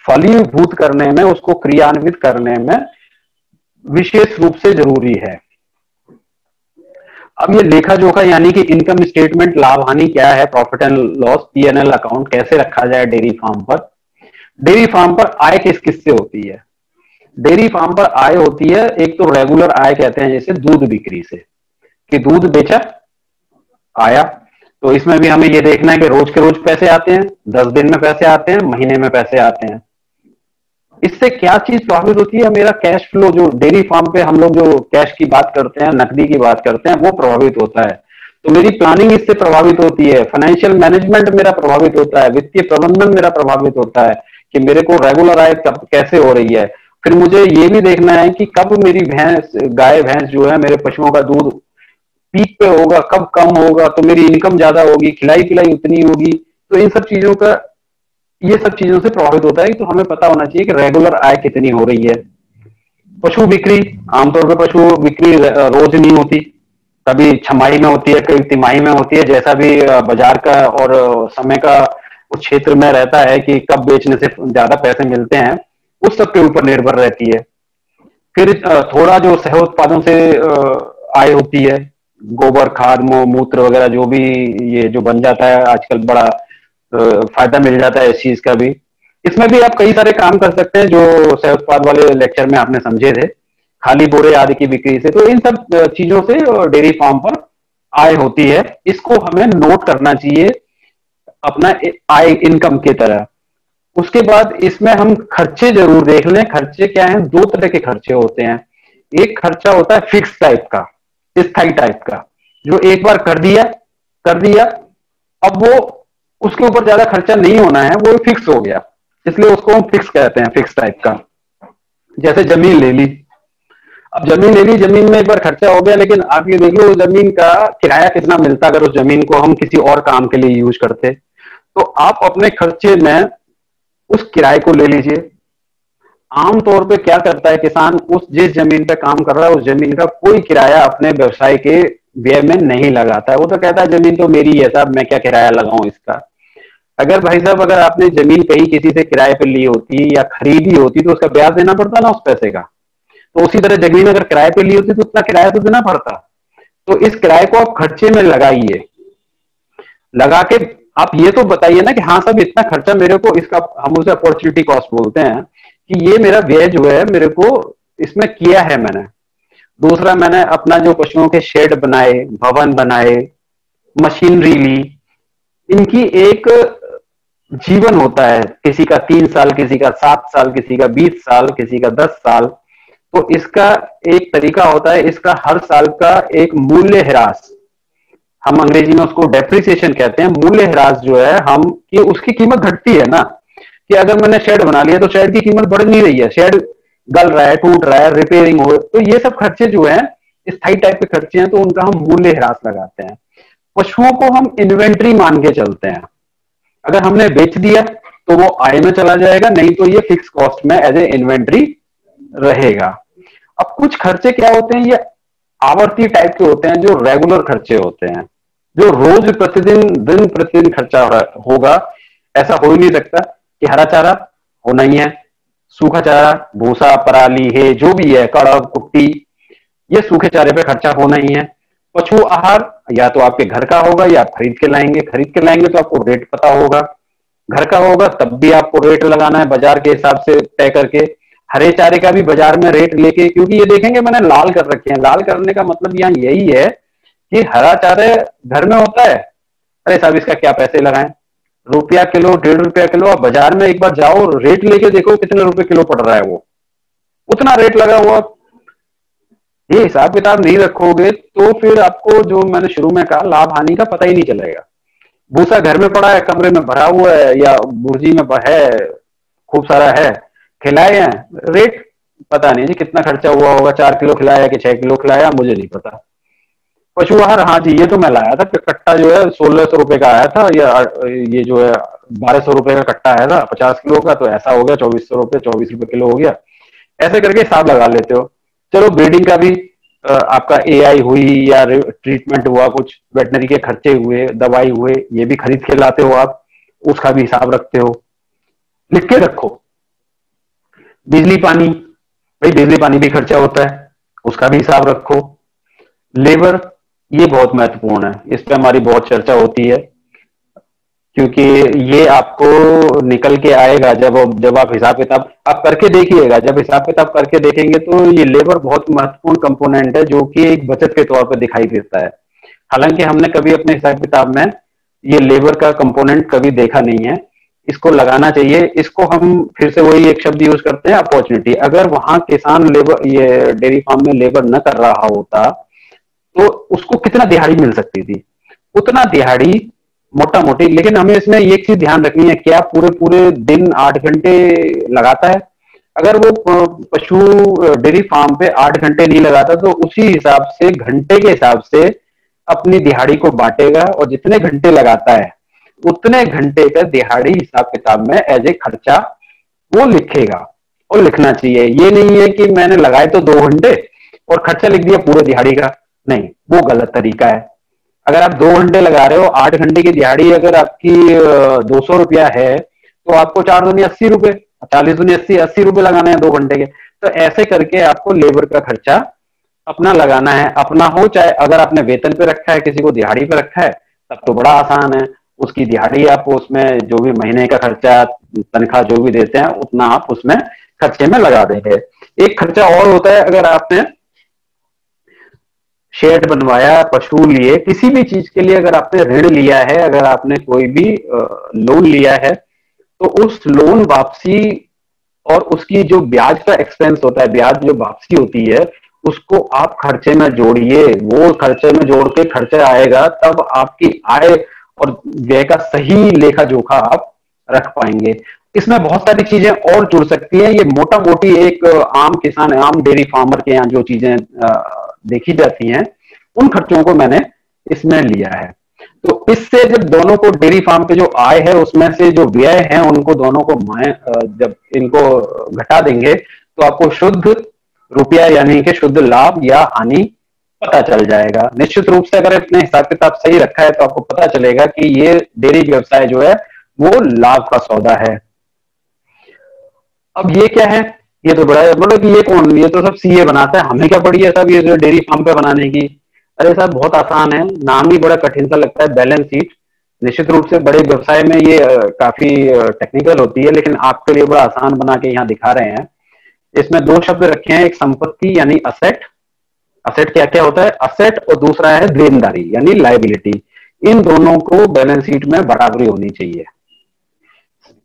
फलीभूत करने में, उसको क्रियान्वित करने में विशेष रूप से जरूरी है। अब ये लेखा जोखा यानी कि इनकम स्टेटमेंट, लाभ हानि क्या है, profit and loss, PNL account कैसे रखा जाए डेयरी फार्म पर। डेयरी फार्म पर आय किस किस से होती है? डेयरी फार्म पर आय होती है, एक तो रेगुलर आय कहते हैं जैसे दूध बिक्री से, कि दूध बेचा आया। तो इसमें भी हमें ये देखना है कि रोज के रोज पैसे आते हैं, 10 दिन में पैसे आते हैं, महीने में पैसे आते हैं। इससे क्या चीज प्रभावित होती है? मेरा कैश फ्लो, जो डेयरी फार्म पे हम लोग जो कैश की बात करते हैं, नकदी की बात करते हैं, वो प्रभावित होता है। तो मेरी प्लानिंग इससे प्रभावित होती है, फाइनेंशियल मैनेजमेंट मेरा प्रभावित होता है, वित्तीय प्रबंधन मेरा प्रभावित होता है कि मेरे को रेगुलर आय कब कैसे हो रही है। फिर मुझे ये भी देखना है कि कब मेरी भैंस, गाय भैंस जो है, मेरे पशुओं का दूध पीक पे होगा, कब कम होगा, तो मेरी इनकम ज्यादा होगी, खिलाई पिलाई उतनी होगी। तो इन सब चीजों का, ये सब चीजों से प्रभावित होता है। तो हमें पता होना चाहिए कि रेगुलर आय कितनी हो रही है। पशु बिक्री, आमतौर पर पशु बिक्री रोज नहीं होती, कभी छमाही में होती है, कभी तिमाही में होती है, जैसा भी बाजार का और समय का उस क्षेत्र में रहता है कि कब बेचने से ज्यादा पैसे मिलते हैं, उस सब के ऊपर निर्भर रहती है। फिर थोड़ा जो सह उत्पादों से आय होती है, गोबर खाद मूत्र वगैरह जो भी ये जो बन जाता है आजकल, बड़ा फायदा मिल जाता है इस चीज का भी। इसमें भी आप कई सारे काम कर सकते हैं जो सह उत्पाद वाले लेक्चर में आपने समझे थे, खाली बोरे आदि की बिक्री से। तो इन सब चीजों से डेयरी फार्म पर आय होती है, इसको हमें नोट करना चाहिए अपना आय इनकम की तरह। उसके बाद इसमें हम खर्चे जरूर देख लें। खर्चे क्या हैं? दो तरह के खर्चे होते हैं। एक खर्चा होता है फिक्स टाइप का, स्थायी टाइप का, जो एक बार कर दिया, अब वो उसके ऊपर ज्यादा खर्चा नहीं होना है, वो फिक्स हो गया, इसलिए उसको हम फिक्स कहते हैं, फिक्स टाइप का। जैसे जमीन ले ली, अब जमीन ले ली, जमीन में एक बार खर्चा हो गया, लेकिन आप ये देखिए उस जमीन का किराया कितना मिलता अगर उस जमीन को हम किसी और काम के लिए यूज करते। तो आप अपने खर्चे में उस किराए को ले लीजिए। आमतौर पे क्या करता है किसान, उस जिस जमीन पे काम कर रहा है उस जमीन का कोई किराया अपने व्यवसाय के व्यय में नहीं लगाता है। वो तो कहता है जमीन तो मेरी है साहब, मैं क्या किराया लगाऊं इसका। अगर भाई साहब, अगर आपने जमीन कहीं किसी से किराए पे ली होती या खरीदी होती तो उसका ब्याज देना पड़ता ना उस पैसे का। तो उसी तरह जमीन अगर किराए पे ली होती तो उतना किराया तो देना पड़ता। तो इस किराए को आप खर्चे में लगाइए, लगा के आप ये तो बताइए ना कि हाँ साहब इतना खर्चा मेरे को, इसका हम उसे अपॉर्चुनिटी कॉस्ट बोलते हैं, कि ये मेरा व्यय जो है मेरे को इसमें किया है मैंने। दूसरा, मैंने अपना जो पशुओं के शेड बनाए, भवन बनाए, मशीनरी ली, इनकी एक जीवन होता है, किसी का 3 साल, किसी का 7 साल, किसी का 20 साल, किसी का 10 साल। तो इसका एक तरीका होता है, इसका हर साल का एक मूल्य ह्रास, हम अंग्रेजी में उसको डेप्रिसिएशन कहते हैं। मूल्य ह्रास जो है हम, कि उसकी कीमत घटती है ना, कि अगर मैंने शेड बना लिया तो शेड की कीमत बढ़ नहीं रही है, शेड गल रहा है, टूट रहा है, रिपेयरिंग हो, तो ये सब खर्चे जो है स्थायी टाइप के खर्चे हैं, तो उनका हम मूल्य ह्रास लगाते हैं। पशुओं को हम इन्वेंट्री मान के चलते हैं, अगर हमने बेच दिया तो वो आय में चला जाएगा, नहीं तो ये फिक्स कॉस्ट में एज ए इन्वेंट्री रहेगा। अब कुछ खर्चे क्या होते हैं, ये आवर्ती टाइप के होते हैं, जो रेगुलर खर्चे होते हैं, जो रोज प्रतिदिन, दिन प्रतिदिन खर्चा होगा। ऐसा हो ही नहीं सकता कि हरा चारा होना ही है, सूखा चारा, भूसा, पराली है, जो भी है, कड़क कुट्टी, ये सूखे चारे पे खर्चा होना ही है। पशु आहार या तो आपके घर का होगा या आप खरीद के लाएंगे, खरीद के लाएंगे तो आपको रेट पता होगा, घर का होगा तब भी आपको रेट लगाना है बाजार के हिसाब से तय करके। हरे चारे का भी बाजार में रेट लेके, क्योंकि ये देखेंगे मैंने लाल कर रखे हैं, लाल करने का मतलब यहाँ यही है कि हरा चारे घर में होता है, अरे साहब इसका क्या पैसे लगाएं, रुपया किलो, 1.5 रुपया किलो। आप बाजार में एक बार जाओ, रेट लेके देखो कितने रुपए किलो पड़ रहा है, वो उतना रेट लगा हुआ। ये हिसाब किताब नहीं रखोगे तो फिर आपको, जो मैंने शुरू में कहा, लाभ हानि का पता ही नहीं चलेगा। भूसा घर में पड़ा है, कमरे में भरा हुआ है या बुर्जी में है, खूब सारा है, खिलाए हैं, रेट पता नहीं जी कितना खर्चा हुआ होगा, 4 किलो खिलाया कि 6 किलो खिलाया, मुझे नहीं पता। पशु आहार, हाँ जी, ये तो मैं लाया था, कट्टा जो है 1600 रुपए का आया था, या ये जो है 1200 रुपए का कट्टा आया था 50 किलो का, तो ऐसा हो गया 2400 रुपए, 24 रुपए किलो हो गया। ऐसे करके हिसाब लगा लेते हो। चलो ब्रीडिंग का भी आपका एआई हुई या ट्रीटमेंट हुआ, कुछ वेटनरी के खर्चे हुए, दवाई हुए, ये भी खरीद के लाते हो आप, उसका भी हिसाब रखते हो, लिख के रखो। बिजली पानी, भाई बिजली पानी भी खर्चा होता है, उसका भी हिसाब रखो। लेबर, ये बहुत महत्वपूर्ण है, इस पे हमारी बहुत चर्चा होती है, क्योंकि ये आपको निकल के आएगा जब जब आप हिसाब किताब आप करके देखिएगा। जब हिसाब किताब करके देखेंगे तो ये लेबर बहुत महत्वपूर्ण कंपोनेंट है, जो कि एक बचत के तौर पर दिखाई देता है। हालांकि हमने कभी अपने हिसाब किताब में ये लेबर का कंपोनेंट कभी देखा नहीं है, इसको लगाना चाहिए। इसको हम फिर से वही एक शब्द यूज करते हैं, अपॉर्चुनिटी। अगर वहां किसान लेबर, ये डेयरी फार्म में लेबर न कर रहा होता तो उसको कितना दिहाड़ी मिल सकती थी, उतना दिहाड़ी मोटा मोटी। लेकिन हमें इसमें एक चीज ध्यान रखनी है, क्या पूरे पूरे दिन 8 घंटे लगाता है? अगर वो पशु डेयरी फार्म पे 8 घंटे नहीं लगाता तो उसी हिसाब से, घंटे के हिसाब से अपनी दिहाड़ी को बांटेगा, और जितने घंटे लगाता है उतने घंटे का दिहाड़ी हिसाब किताब में एज ए खर्चा वो लिखेगा। और लिखना चाहिए, ये नहीं है कि मैंने लगाए तो 2 घंटे और खर्चा लिख दिया पूरे दिहाड़ी का। नहीं, वो गलत तरीका है। अगर आप 2 घंटे लगा रहे हो, 8 घंटे की दिहाड़ी अगर आपकी 200 रुपया है, तो आपको 4 दूनी 80 रुपए, 40 दूनी 80 रुपए लगाने हैं 2 घंटे के। तो ऐसे करके आपको लेबर का खर्चा अपना लगाना है, अपना हो चाहे अगर आपने वेतन पे रखा है, किसी को दिहाड़ी पे रखा है, तब तो बड़ा आसान है। उसकी दिहाड़ी आप उसमें जो भी महीने का खर्चा, तनख्वाह जो भी देते हैं उतना आप उसमें खर्चे में लगा देंगे। एक खर्चा और होता है, अगर आपने शेड बनवाया, पशु लिए, किसी भी चीज के लिए अगर आपने ऋण लिया है, अगर आपने कोई भी लोन लिया है, तो उस लोन वापसी और उसकी जो ब्याज का एक्सपेंस होता है, ब्याज जो वापसी होती है, उसको आप खर्चे में जोड़िए। वो खर्चे में जोड़ के खर्चा आएगा, तब आपकी आय और व्यय का सही लेखा जोखा आप रख पाएंगे। इसमें बहुत सारी चीजें और जुड़ सकती हैं। ये मोटा मोटी एक आम किसान, आम डेयरी फार्मर के यहाँ जो चीजें देखी जाती हैं, उन खर्चों को मैंने इसमें लिया है। तो इससे जब दोनों को, डेयरी फार्म पे जो आय है उसमें से जो व्यय है, उनको दोनों को जब इनको घटा देंगे तो आपको शुद्ध रुपया यानी कि शुद्ध लाभ या हानि पता चल जाएगा। निश्चित रूप से अगर अपने हिसाब किताब सही रखा है तो आपको पता चलेगा कि ये डेयरी व्यवसाय जो है वो लाभ का सौदा है। अब ये क्या है, ये तो बड़ा मतलब कि ये कौन, ये तो सब सीए बनाता है, हमें क्या पड़ी है सब ये जो डेयरी फार्म पे बनाने की। अरे साहब बहुत आसान है, नाम ही बड़ा कठिन सा लगता है, बैलेंस शीट। निश्चित रूप से बड़े व्यवसाय में ये काफी टेक्निकल होती है, लेकिन आपके लिए बड़ा आसान बना के यहाँ दिखा रहे हैं। इसमें दो शब्द रखे हैं, एक संपत्ति यानी असेट। असेट क्या क्या होता है, असेट, और दूसरा है देनदारी यानी लाइबिलिटी। इन दोनों को बैलेंस शीट में बराबरी होनी चाहिए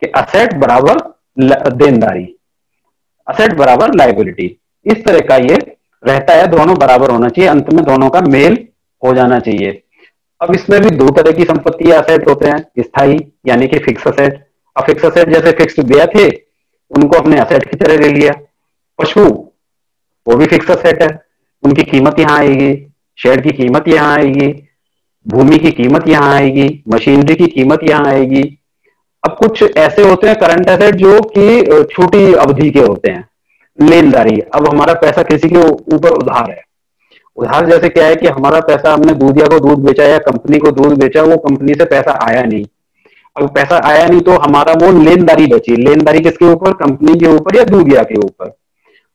कि असेट बराबर देनदारी, असेट बराबर लाइबिलिटी, इस तरह का ये रहता है। दोनों बराबर होना चाहिए, अंत में दोनों का मेल हो जाना चाहिए। अब इसमें भी दो तरह की संपत्ति असेट होते हैं, स्थायी यानी कि फिक्स असेट। अब फिक्स असेट जैसे फिक्स्ड व्यय थे, उनको अपने असेट की तरह ले लिया। पशु, वो भी फिक्स असेट है, उनकी कीमत यहाँ आएगी, शेयर की कीमत यहाँ आएगी, भूमि की कीमत यहाँ आएगी, मशीनरी की कीमत यहाँ आएगी। अब कुछ ऐसे होते हैं करंट एसेट जो कि छोटी अवधि के होते हैं, लेनदारी। अब हमारा पैसा किसी के ऊपर उधार है। उधार जैसे क्या है कि हमारा पैसा, हमने दूधिया को दूध बेचा या कंपनी को दूध बेचा, वो कंपनी से पैसा आया नहीं। अब पैसा आया नहीं तो हमारा वो लेनदारी बची। लेनदारी किसके ऊपर, कंपनी के ऊपर या दूधिया के ऊपर।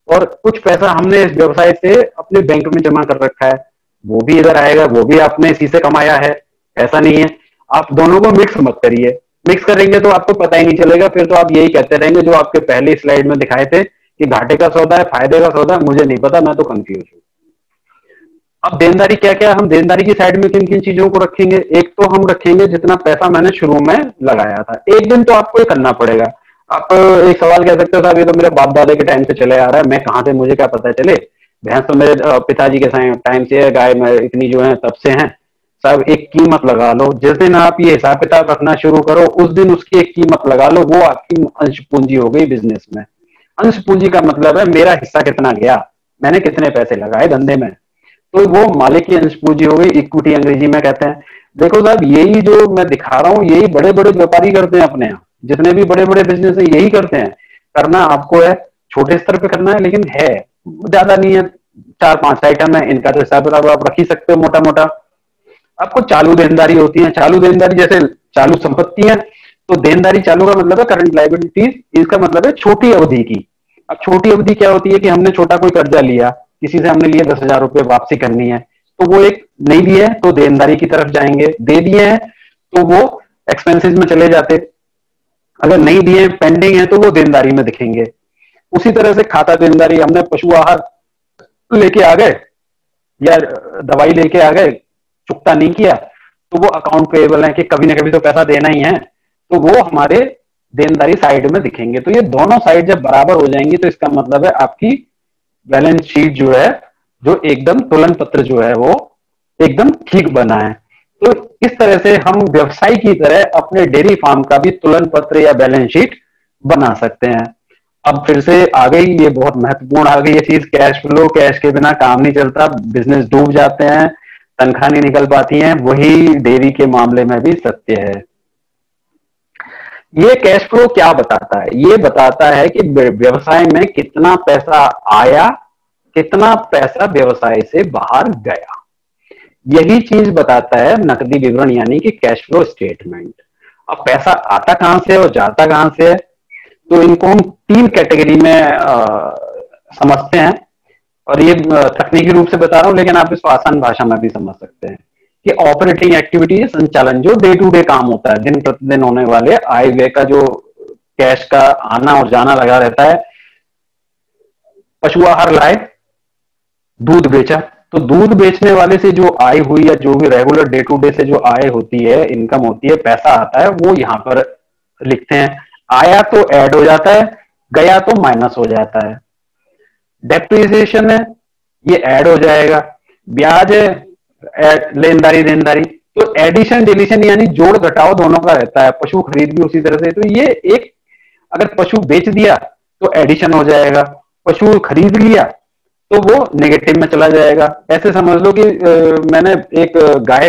और कुछ पैसा हमने इस व्यवसाय से अपने बैंक में जमा कर रखा है, वो भी इधर आएगा, वो भी आपने इसी से कमाया है, ऐसा नहीं है। आप दोनों को मिक्स मत करिए, मिक्स करेंगे तो आपको पता ही नहीं चलेगा, फिर तो आप यही कहते रहेंगे जो आपके पहली स्लाइड में दिखाए थे कि घाटे का सौदा है, फायदे का सौदा, मुझे नहीं पता, मैं तो कंफ्यूज हूँ। अब देनदारी क्या क्या, हम देनदारी की साइड में किन किन चीजों को रखेंगे। एक तो हम रखेंगे जितना पैसा मैंने शुरू में लगाया था। एक दिन तो आपको ये करना पड़ेगा। आप एक सवाल कह सकते हो साहब ये तो मेरे बाप दादा के टाइम से चले आ रहा है, मैं कहाँ से, मुझे क्या पता चले। भैंस तो मेरे पिताजी के टाइम से है, गाय में इतनी जो है तब से है। साहब एक कीमत लगा लो, जिस दिन आप ये हिसाब किताब रखना शुरू करो उस दिन उसकी एक कीमत लगा लो, वो आपकी अंश पूंजी हो गई बिजनेस में। अंश पूंजी का मतलब है मेरा हिस्सा कितना गया, मैंने कितने पैसे लगाए धंधे में, तो वो मालिक की अंश पूंजी हो गई, इक्विटी अंग्रेजी में कहते हैं। देखो साहब यही जो मैं दिखा रहा हूँ यही बड़े बड़े व्यापारी करते हैं अपने यहाँ, जितने भी बड़े बड़े बिजनेस है यही करते हैं। करना आपको है, छोटे स्तर पे करना है, लेकिन है ज्यादा नहीं है, 4-5 आइटम है, इनका तो हिसाब किताब आप रख ही सकते हो मोटा मोटा। आपको चालू देनदारी होती है, चालू देनदारी जैसे चालू संपत्ति है, तो देनदारी चालू का मतलब है करंट लाइबिलिटीज, इसका मतलब है छोटी अवधि की। अब छोटी अवधि क्या होती है कि हमने छोटा कोई कर्जा लिया, किसी से हमने लिए 10,000 रुपए, वापसी करनी है, तो वो एक नहीं दिए हैं तो देनदारी की तरफ जाएंगे, दे दिए हैं तो वो एक्सपेंसेस में चले जाते, अगर नहीं दिए पेंडिंग है तो वो देनदारी में दिखेंगे। उसी तरह से खाता देनदारी, हमने पशु आहार लेके आ गए या दवाई लेके आ गए, चुकता नहीं किया, तो वो अकाउंट पेएबल है कि कभी ना कभी तो पैसा देना ही है, तो वो हमारे देनदारी साइड में दिखेंगे। तो ये दोनों साइड जब बराबर हो जाएंगी तो इसका मतलब है आपकी बैलेंस शीट जो है, जो एकदम तुलन पत्र जो है वो एकदम ठीक बना है। तो इस तरह से हम व्यवसाय की तरह अपने डेयरी फार्म का भी तुलन पत्र या बैलेंस शीट बना सकते हैं। अब फिर से आ गई, ये बहुत महत्वपूर्ण आ गई ये चीज, कैश फ्लो। कैश के बिना काम नहीं चलता, बिजनेस डूब जाते हैं, तनख्वाह नहीं निकल पाती है। वही डेयरी के मामले में भी सत्य है। ये कैश फ्लो क्या बताता है? ये बताता है कि व्यवसाय में कितना पैसा आया, कितना पैसा व्यवसाय से बाहर गया। यही चीज बताता है नकदी विवरण यानी कि कैश फ्लो स्टेटमेंट। अब पैसा आता कहां से और जाता कहां से है, तो इनको हम तीन कैटेगरी में समझते हैं। और ये तकनीकी रूप से बता रहा हूं, लेकिन आप इसको आसान भाषा में भी समझ सकते हैं कि ऑपरेटिंग एक्टिविटी है संचालन, जो डे टू डे काम होता है, दिन प्रतिदिन होने वाले आय व्यय का जो कैश का आना और जाना लगा रहता है। पशु आहार लाए, दूध बेचा, तो दूध बेचने वाले से जो आय हुई या जो भी रेगुलर डे टू डे से जो आय होती है, इनकम होती है, पैसा आता है, वो यहां पर लिखते हैं। आया तो ऐड हो जाता है, गया तो माइनस हो जाता है। डेप्रिसिएशन है, ये ऐड हो जाएगा। ब्याज है, लेनदारी देनदारी, तो एडिशन डिलीशन यानी जोड़ घटाव दोनों का रहता है। पशु खरीद भी उसी तरह से, तो ये एक, अगर पशु बेच दिया तो एडिशन हो जाएगा, पशु खरीद लिया तो वो नेगेटिव में चला जाएगा। ऐसे समझ लो कि मैंने एक गाय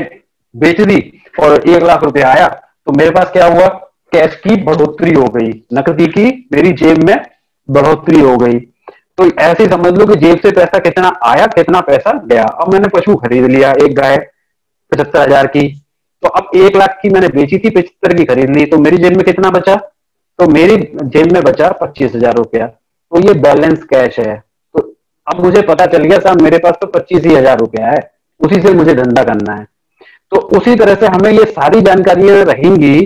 बेच दी और 1 लाख रुपए आया, तो मेरे पास क्या हुआ, कैश की बढ़ोतरी हो गई, नकदी की मेरी जेब में बढ़ोतरी हो गई। तो ऐसे समझ लो कि जेब से पैसा कितना आया, कितना पैसा गया। अब मैंने पशु खरीद लिया, एक गाय 75,000 की, तो अब 1 लाख की मैंने बेची थी, 75 की खरीद ली, तो मेरी जेब में कितना बचा, तो मेरी जेब में बचा 25,000 रुपया। तो ये बैलेंस कैश है। तो अब मुझे पता चल गया साहब मेरे पास तो 25,000 रुपया है, उसी से मुझे धंधा करना है। तो उसी तरह से हमें ये सारी जानकारियां रहेंगी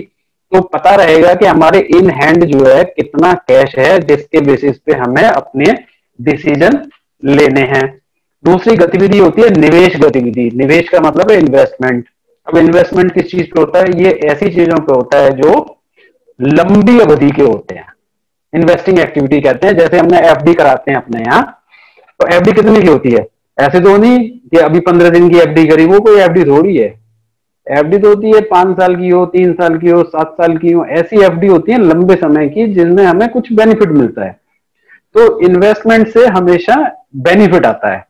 तो पता रहेगा कि हमारे इन हैंड जो है कितना कैश है, जिसके बेसिस पे हमें अपने डिसीजन लेने हैं। दूसरी गतिविधि होती है निवेश गतिविधि। निवेश का मतलब है इन्वेस्टमेंट। अब इन्वेस्टमेंट किस चीज पे होता है, ये ऐसी चीजों पे होता है जो लंबी अवधि के होते हैं, इन्वेस्टिंग एक्टिविटी कहते हैं। जैसे हमने एफडी कराते हैं अपने यहाँ, तो एफडी कितने की होती है, ऐसे तो नहीं कि अभी 15 दिन की एफडी करी, वो कोई एफडी थोड़ी है। एफडी तो होती है 5 साल की हो, 3 साल की हो, 7 साल की हो, ऐसी एफडी होती है लंबे समय की जिनमें हमें कुछ बेनिफिट मिलता है। तो इन्वेस्टमेंट से हमेशा बेनिफिट आता है।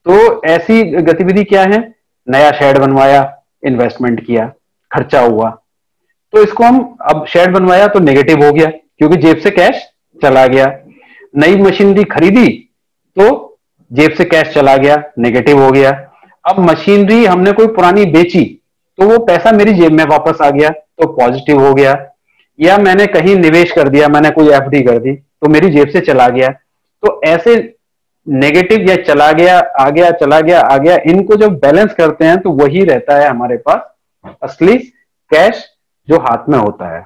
तो ऐसी गतिविधि क्या है, नया शेड बनवाया, इन्वेस्टमेंट किया, खर्चा हुआ, तो इसको हम, अब शेड बनवाया तो नेगेटिव हो गया क्योंकि जेब से कैश चला गया। नई मशीनरी खरीदी तो जेब से कैश चला गया, नेगेटिव हो गया। अब मशीनरी हमने कोई पुरानी बेची तो वो पैसा मेरी जेब में वापस आ गया, तो पॉजिटिव हो गया। या मैंने कहीं निवेश कर दिया, मैंने कोई एफडी कर दी तो मेरी जेब से चला गया। तो ऐसे नेगेटिव या चला गया, आ गया, चला गया, आ गया, इनको जब बैलेंस करते हैं तो वही रहता है हमारे पास असली कैश जो हाथ में होता है।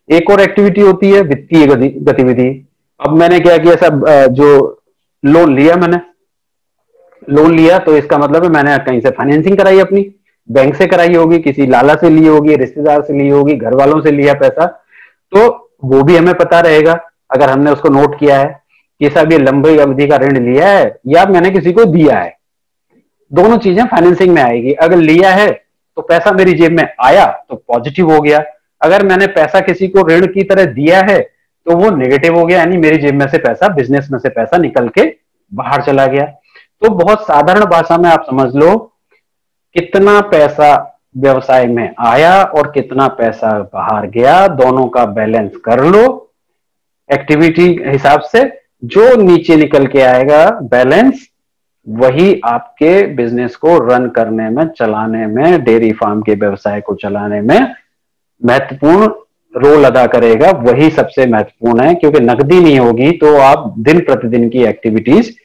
एक और एक्टिविटी होती है वित्तीय गतिविधि। अब मैंने क्या किया सब, जो लोन लिया, मैंने लोन लिया तो इसका मतलब है मैंने कहीं से फाइनेंसिंग कराई, अपनी बैंक से कराई होगी, किसी लाला से ली होगी, रिश्तेदार से ली होगी, घर वालों से लिया पैसा, तो वो भी हमें पता रहेगा अगर हमने उसको नोट किया है कि साहब ये लंबी अवधि का ऋण लिया है या मैंने किसी को दिया है। दोनों चीजें फाइनेंसिंग में आएगी। अगर लिया है तो पैसा मेरी जेब में आया तो पॉजिटिव हो गया, अगर मैंने पैसा किसी को ऋण की तरह दिया है तो वो नेगेटिव हो गया, यानी मेरी जेब में से पैसा, बिजनेस में से पैसा निकल के बाहर चला गया। तो बहुत साधारण भाषा में आप समझ लो कितना पैसा व्यवसाय में आया और कितना पैसा बाहर गया, दोनों का बैलेंस कर लो एक्टिविटी हिसाब से। जो नीचे निकल के आएगा बैलेंस, वही आपके बिजनेस को रन करने में, चलाने में, डेयरी फार्म के व्यवसाय को चलाने में महत्वपूर्ण रोल अदा करेगा। वही सबसे महत्वपूर्ण है, क्योंकि नकदी नहीं होगी तो आप दिन प्रतिदिन की एक्टिविटीज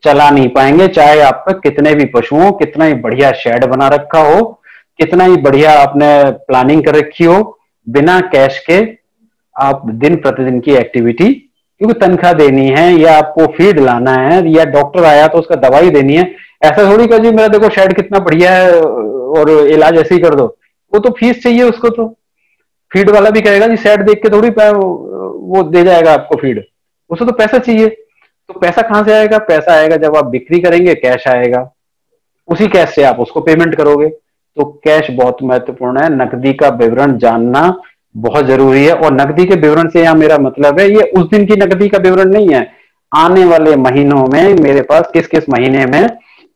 चला नहीं पाएंगे। चाहे आप पे कितने भी पशु हो, कितना ही बढ़िया शेड बना रखा हो, कितना ही बढ़िया आपने प्लानिंग कर रखी हो, बिना कैश के आप दिन प्रतिदिन की एक्टिविटी, क्योंकि तनख्वाह देनी है या आपको फीड लाना है या डॉक्टर आया तो उसका दवाई देनी है, ऐसा थोड़ी कर जी मेरा देखो शेड कितना बढ़िया है और इलाज ऐसे ही कर दो। वो तो फीस चाहिए उसको, तो फीड वाला भी कहेगा जी सेट देख के थोड़ी वो दे जाएगा आपको फीड, उसे तो पैसा चाहिए। तो पैसा कहां से आएगा? पैसा आएगा जब आप बिक्री करेंगे, कैश आएगा, उसी कैश से आप उसको पेमेंट करोगे। तो कैश बहुत महत्वपूर्ण है, नकदी का विवरण जानना बहुत जरूरी है। और नकदी के विवरण से यहां मेरा मतलब है, ये उस दिन की नकदी का विवरण नहीं है, आने वाले महीनों में मेरे पास किस किस महीने में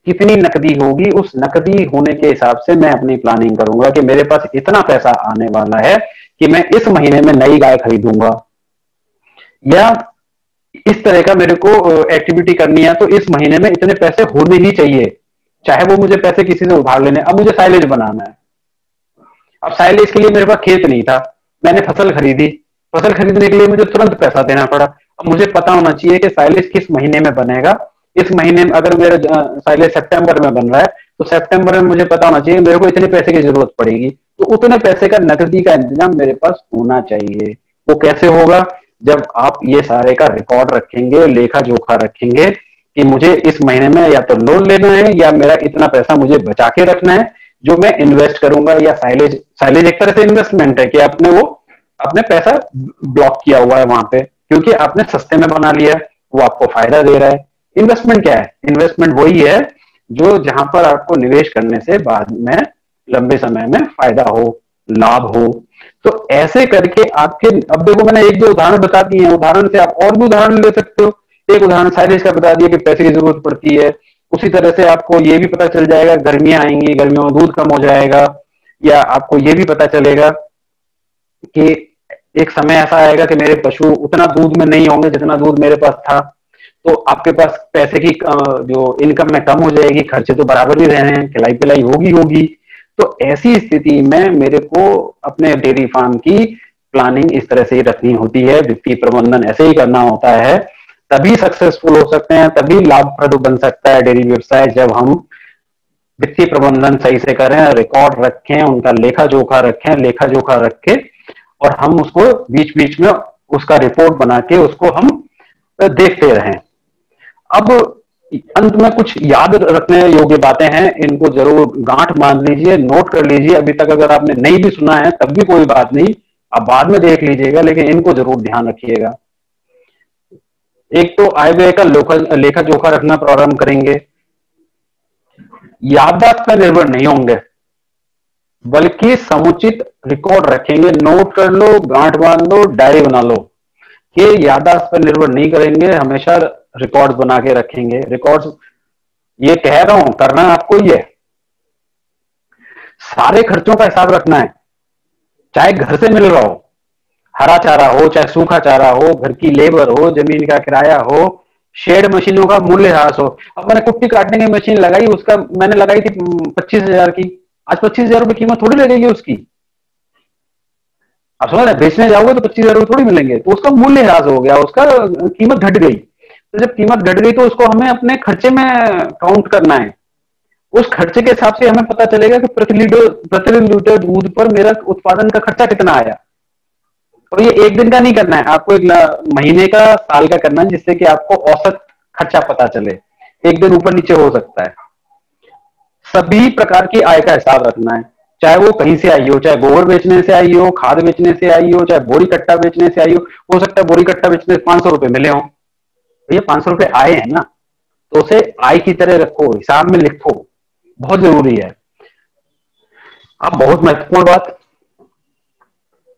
कितनी नकदी होगी, उस नकदी होने के हिसाब से मैं अपनी प्लानिंग करूंगा कि मेरे पास इतना पैसा आने वाला है कि मैं इस महीने में नई गाय खरीदूंगा, या इस तरह का मेरे को एक्टिविटी करनी है, तो इस महीने में इतने पैसे होने ही चाहिए, चाहे वो मुझे पैसे किसी से उधार लेने। अब मुझे साइलेज बनाना है, अब साइलेज के लिए मेरे पास खेत नहीं था, मैंने फसल खरीदी, फसल खरीदने के लिए मुझे तुरंत पैसा देना पड़ा। अब मुझे पता होना चाहिए कि साइलेज किस महीने में बनेगा। इस महीने में अगर मेरा साइलेज सितंबर में बन रहा है, तो सितंबर में मुझे पता होना चाहिए मेरे को इतने पैसे की जरूरत पड़ेगी, तो उतने पैसे का नकदी का इंतजाम मेरे पास होना चाहिए। वो कैसे होगा? जब आप ये सारे का रिकॉर्ड रखेंगे, लेखा जोखा रखेंगे कि मुझे इस महीने में या तो लोन लेना है या मेरा इतना पैसा मुझे बचा के रखना है जो मैं इन्वेस्ट करूंगा। या साइलेज, साइलेज एक तरह से इन्वेस्टमेंट है कि आपने वो अपने पैसा ब्लॉक किया हुआ है वहां पे, क्योंकि आपने सस्ते में बना लिया है, वो आपको फायदा दे रहा है। इन्वेस्टमेंट क्या है? इन्वेस्टमेंट वही है जो जहां पर आपको निवेश करने से बाद में लंबे समय में फायदा हो, लाभ हो। तो ऐसे करके आपके, अब देखो मैंने एक दो उदाहरण बता दिए हैं, उदाहरण से आप और भी उदाहरण ले सकते हो। एक उदाहरण साइलेज का बता दिया कि पैसे की जरूरत पड़ती है, उसी तरह से आपको ये भी पता चल जाएगा गर्मियां आएंगी, गर्मियों में दूध कम हो जाएगा, या आपको ये भी पता चलेगा कि एक समय ऐसा आएगा कि मेरे पशु उतना दूध में नहीं होंगे जितना दूध मेरे पास था, तो आपके पास पैसे की जो इनकम में कम हो जाएगी, खर्चे तो बराबर ही रहे हैं, खिलाई पिलाई होगी होगी। तो ऐसी स्थिति में मेरे को अपने डेयरी फार्म की प्लानिंग इस तरह से ही रखनी होती है, वित्तीय प्रबंधन ऐसे ही करना होता है, तभी सक्सेसफुल हो सकते हैं, तभी लाभप्रद बन सकता है डेयरी व्यवसाय, जब हम वित्तीय प्रबंधन सही से करें, रिकॉर्ड रखें, उनका लेखा जोखा रखें, लेखा जोखा रख के और हम उसको बीच बीच में उसका रिपोर्ट बना के उसको हम देखते रहें। अब अंत में कुछ याद रखने योग्य बातें हैं, इनको जरूर गांठ बांध लीजिए, नोट कर लीजिए। अभी तक अगर आपने नहीं भी सुना है तब भी कोई बात नहीं, आप बाद में देख लीजिएगा, लेकिन इनको जरूर ध्यान रखिएगा। एक तो आय व्यय का लेखा जोखा रखना प्रारंभ करेंगे, याददाश्त पर निर्भर नहीं होंगे, बल्कि समुचित रिकॉर्ड रखेंगे। नोट कर लो, गांठ बांध लो, डायरी बना लो, कि याददाश्त पर निर्भर नहीं करेंगे, हमेशा रिकॉर्ड्स बना के रखेंगे। रिकॉर्ड्स, ये कह रहा हूं, करना आपको ही है। सारे खर्चों का हिसाब रखना है, चाहे घर से मिल रहा हो, हरा चारा हो चाहे सूखा चारा हो, घर की लेबर हो, जमीन का किराया हो, शेड मशीनों का मूल्य ह्रास हो। अब मैंने कुट्टी काटने की मशीन लगाई, उसका मैंने लगाई थी 25,000 की, आज 25,000 रुपए कीमत थोड़ी लगेगी उसकी। अब समझ रहे, बेचने जाओगे तो 25,000 रुपए थोड़ी मिलेंगे, तो उसका मूल्य ह्रास हो गया, उसका कीमत घट गई। तो जब कीमत घट गई तो उसको हमें अपने खर्चे में काउंट करना है। उस खर्चे के हिसाब से हमें पता चलेगा कि प्रति लीटर दूध पर मेरा उत्पादन का खर्चा कितना आया। और ये एक दिन का नहीं करना है, आपको एक महीने का, साल का करना है, जिससे कि आपको औसत खर्चा पता चले। एक दिन ऊपर नीचे हो सकता है। सभी प्रकार की आय का हिसाब रखना है, चाहे वो कहीं से आई हो, चाहे गोबर बेचने से आई हो, खाद बेचने से आई हो, चाहे बोरी कट्टा बेचने से आई हो सकता है बोरी कट्टा बेचने से 500 रुपए मिले हो, भैया 500 रुपए आए हैं ना, तो उसे आय की तरह रखो, हिसाब में लिखो, बहुत जरूरी है। अब बहुत महत्वपूर्ण बात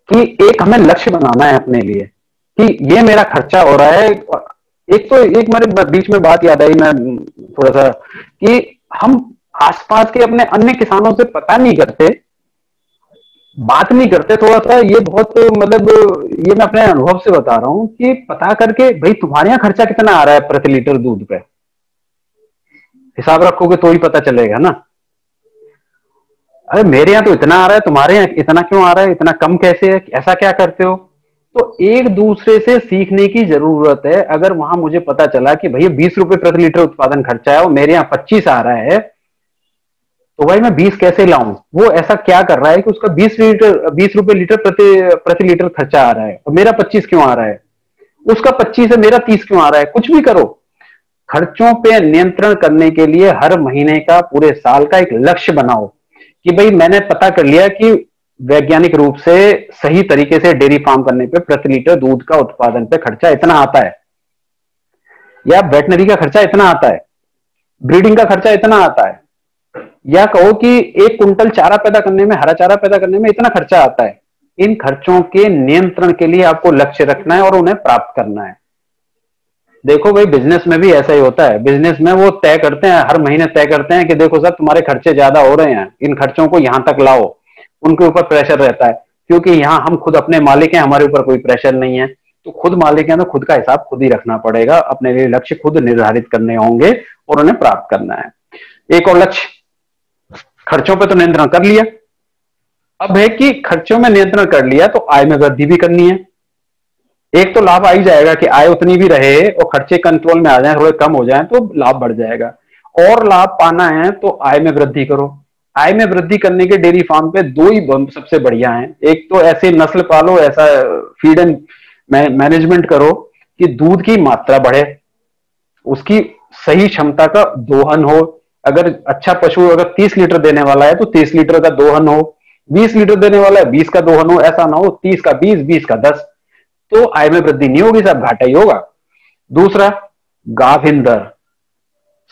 कि एक हमें लक्ष्य बनाना है अपने लिए कि ये मेरा खर्चा हो रहा है। एक तो एक मेरे बीच में बात याद आई, मैं थोड़ा सा, कि हम आसपास के अपने अन्य किसानों से पता नहीं करते, बात नहीं करते थोड़ा सा, ये बहुत मतलब, ये मैं अपने अनुभव से बता रहा हूं कि पता करके भाई तुम्हारे यहाँ खर्चा कितना आ रहा है प्रति लीटर दूध पे, हिसाब रखोगे तो ही पता चलेगा ना। अरे मेरे यहाँ तो इतना आ रहा है, तुम्हारे यहाँ इतना क्यों आ रहा है, इतना कम कैसे है, ऐसा क्या करते हो? तो एक दूसरे से सीखने की जरूरत है। अगर वहां मुझे पता चला कि भैया 20 रुपए प्रति लीटर उत्पादन खर्चा है और मेरे यहाँ 25 आ रहा है, तो भाई मैं 20 कैसे लाऊं? वो ऐसा क्या कर रहा है कि उसका 20 रुपए लीटर प्रति लीटर खर्चा आ रहा है और मेरा 25 क्यों आ रहा है? उसका 25 है, मेरा 30 क्यों आ रहा है? कुछ भी करो, खर्चों पे नियंत्रण करने के लिए हर महीने का, पूरे साल का एक लक्ष्य बनाओ कि भाई मैंने पता कर लिया कि वैज्ञानिक रूप से सही तरीके से डेयरी फार्म करने पे प्रति लीटर दूध का उत्पादन पे खर्चा इतना आता है, या वेटनरी का खर्चा इतना आता है, ब्रीडिंग का खर्चा इतना आता है, या कहो कि 1 कुंटल चारा पैदा करने में, हरा चारा पैदा करने में इतना खर्चा आता है। इन खर्चों के नियंत्रण के लिए आपको लक्ष्य रखना है और उन्हें प्राप्त करना है। देखो भाई, बिजनेस में भी ऐसा ही होता है। बिजनेस में वो तय करते हैं, हर महीने तय करते हैं कि देखो सर तुम्हारे खर्चे ज्यादा हो रहे हैं, इन खर्चों को यहां तक लाओ। उनके ऊपर प्रेशर रहता है, क्योंकि यहाँ हम खुद अपने मालिक हैं, हमारे ऊपर कोई प्रेशर नहीं है। तो खुद मालिक है तो खुद का हिसाब खुद ही रखना पड़ेगा, अपने लिए लक्ष्य खुद निर्धारित करने होंगे और उन्हें प्राप्त करना है। एक और लक्ष्य, खर्चों पे तो नियंत्रण कर लिया, अब है कि खर्चों में नियंत्रण कर लिया तो आय में वृद्धि भी करनी है। एक तो लाभ आ ही जाएगा कि आय उतनी भी रहे और खर्चे कंट्रोल में आ जाए, थोड़े कम हो जाए तो लाभ बढ़ जाएगा। और लाभ पाना है तो आय में वृद्धि करो। आय में वृद्धि करने के डेयरी फार्म पे दो ही सबसे बढ़िया हैं। एक तो ऐसे नस्ल पालो, ऐसा फीड एंड मैनेजमेंट करो कि दूध की मात्रा बढ़े, उसकी सही क्षमता का दोहन हो। अगर अच्छा पशु अगर 30 लीटर देने वाला है तो 30 लीटर का दोहन हो, 20 लीटर देने वाला है 20 का दोहन हो, ऐसा ना हो 30 का 20, 20 का 10, तो आय में वृद्धि नहीं होगी, सब घाटा ही होगा। दूसरा, गाभिन दर,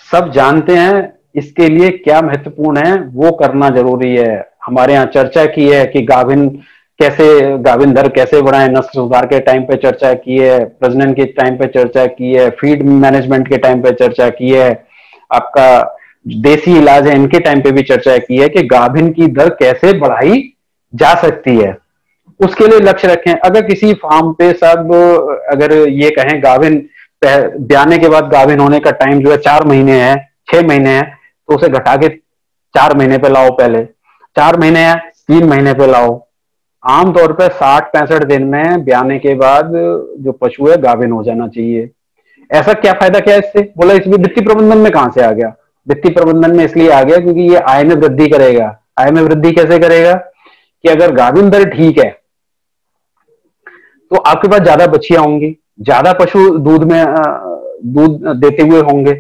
सब जानते हैं इसके लिए क्या महत्वपूर्ण है, वो करना जरूरी है। हमारे यहाँ चर्चा की है कि गाभिन दर कैसे बढ़ाएं, नस्ल सुधार के टाइम पे चर्चा की है, प्रजनन के टाइम पे चर्चा की है, फीड मैनेजमेंट के टाइम पे चर्चा की है, आपका देसी इलाज है इनके टाइम पे भी चर्चा की है कि गाभिन की दर कैसे बढ़ाई जा सकती है। उसके लिए लक्ष्य रखें। अगर किसी फार्म पे सब अगर ये कहें गाभिन ब्याने के बाद गाभिन होने का टाइम जो है 4 महीने है, 6 महीने है, तो उसे घटा के 4 महीने पे लाओ। पहले 4 महीने है 3 महीने पे लाओ। आमतौर पर 60-65 दिन में ब्याने के बाद जो पशु है गाभिन हो जाना चाहिए। ऐसा क्या फायदा क्या है इससे? बोला इसमें वित्तीय प्रबंधन में कहां से आ गया? वित्तीय प्रबंधन में इसलिए आ गया क्योंकि ये आय में वृद्धि करेगा। आय में वृद्धि कैसे करेगा कि अगर गाभिन दर ठीक है तो आपके पास ज्यादा बछियां होंगी, ज्यादा पशु दूध देते हुए होंगे।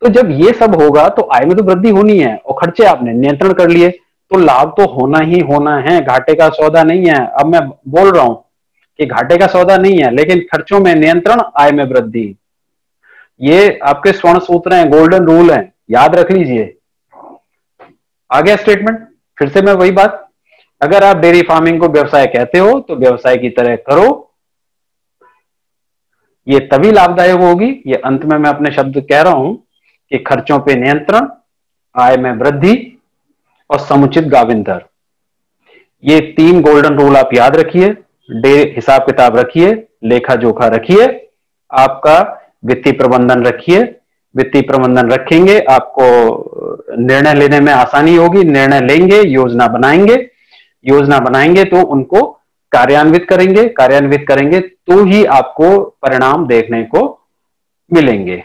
तो जब ये सब होगा तो आय में तो वृद्धि होनी है, और खर्चे आपने नियंत्रण कर लिए तो लाभ तो होना ही होना है। घाटे का सौदा नहीं है। अब मैं बोल रहा हूं कि घाटे का सौदा नहीं है, लेकिन खर्चों में नियंत्रण, आय में वृद्धि, ये आपके स्वर्ण सूत्र हैं, गोल्डन रूल हैं, याद रख लीजिए। आ गया स्टेटमेंट? फिर से मैं वही बात, अगर आप डेयरी फार्मिंग को व्यवसाय कहते हो तो व्यवसाय की तरह करो, ये तभी लाभदायक होगी। ये अंत में मैं अपने शब्द कह रहा हूं कि खर्चों पे नियंत्रण, आय में वृद्धि और समुचित गाभिन दर, ये 3 गोल्डन रूल आप याद रखिए। हिसाब किताब रखिए, लेखा जोखा रखिए, आपका वित्तीय प्रबंधन रखिए। वित्तीय प्रबंधन रखेंगे आपको निर्णय लेने में आसानी होगी। निर्णय लेंगे, योजना बनाएंगे तो उनको कार्यान्वित करेंगे तो ही आपको परिणाम देखने को मिलेंगे।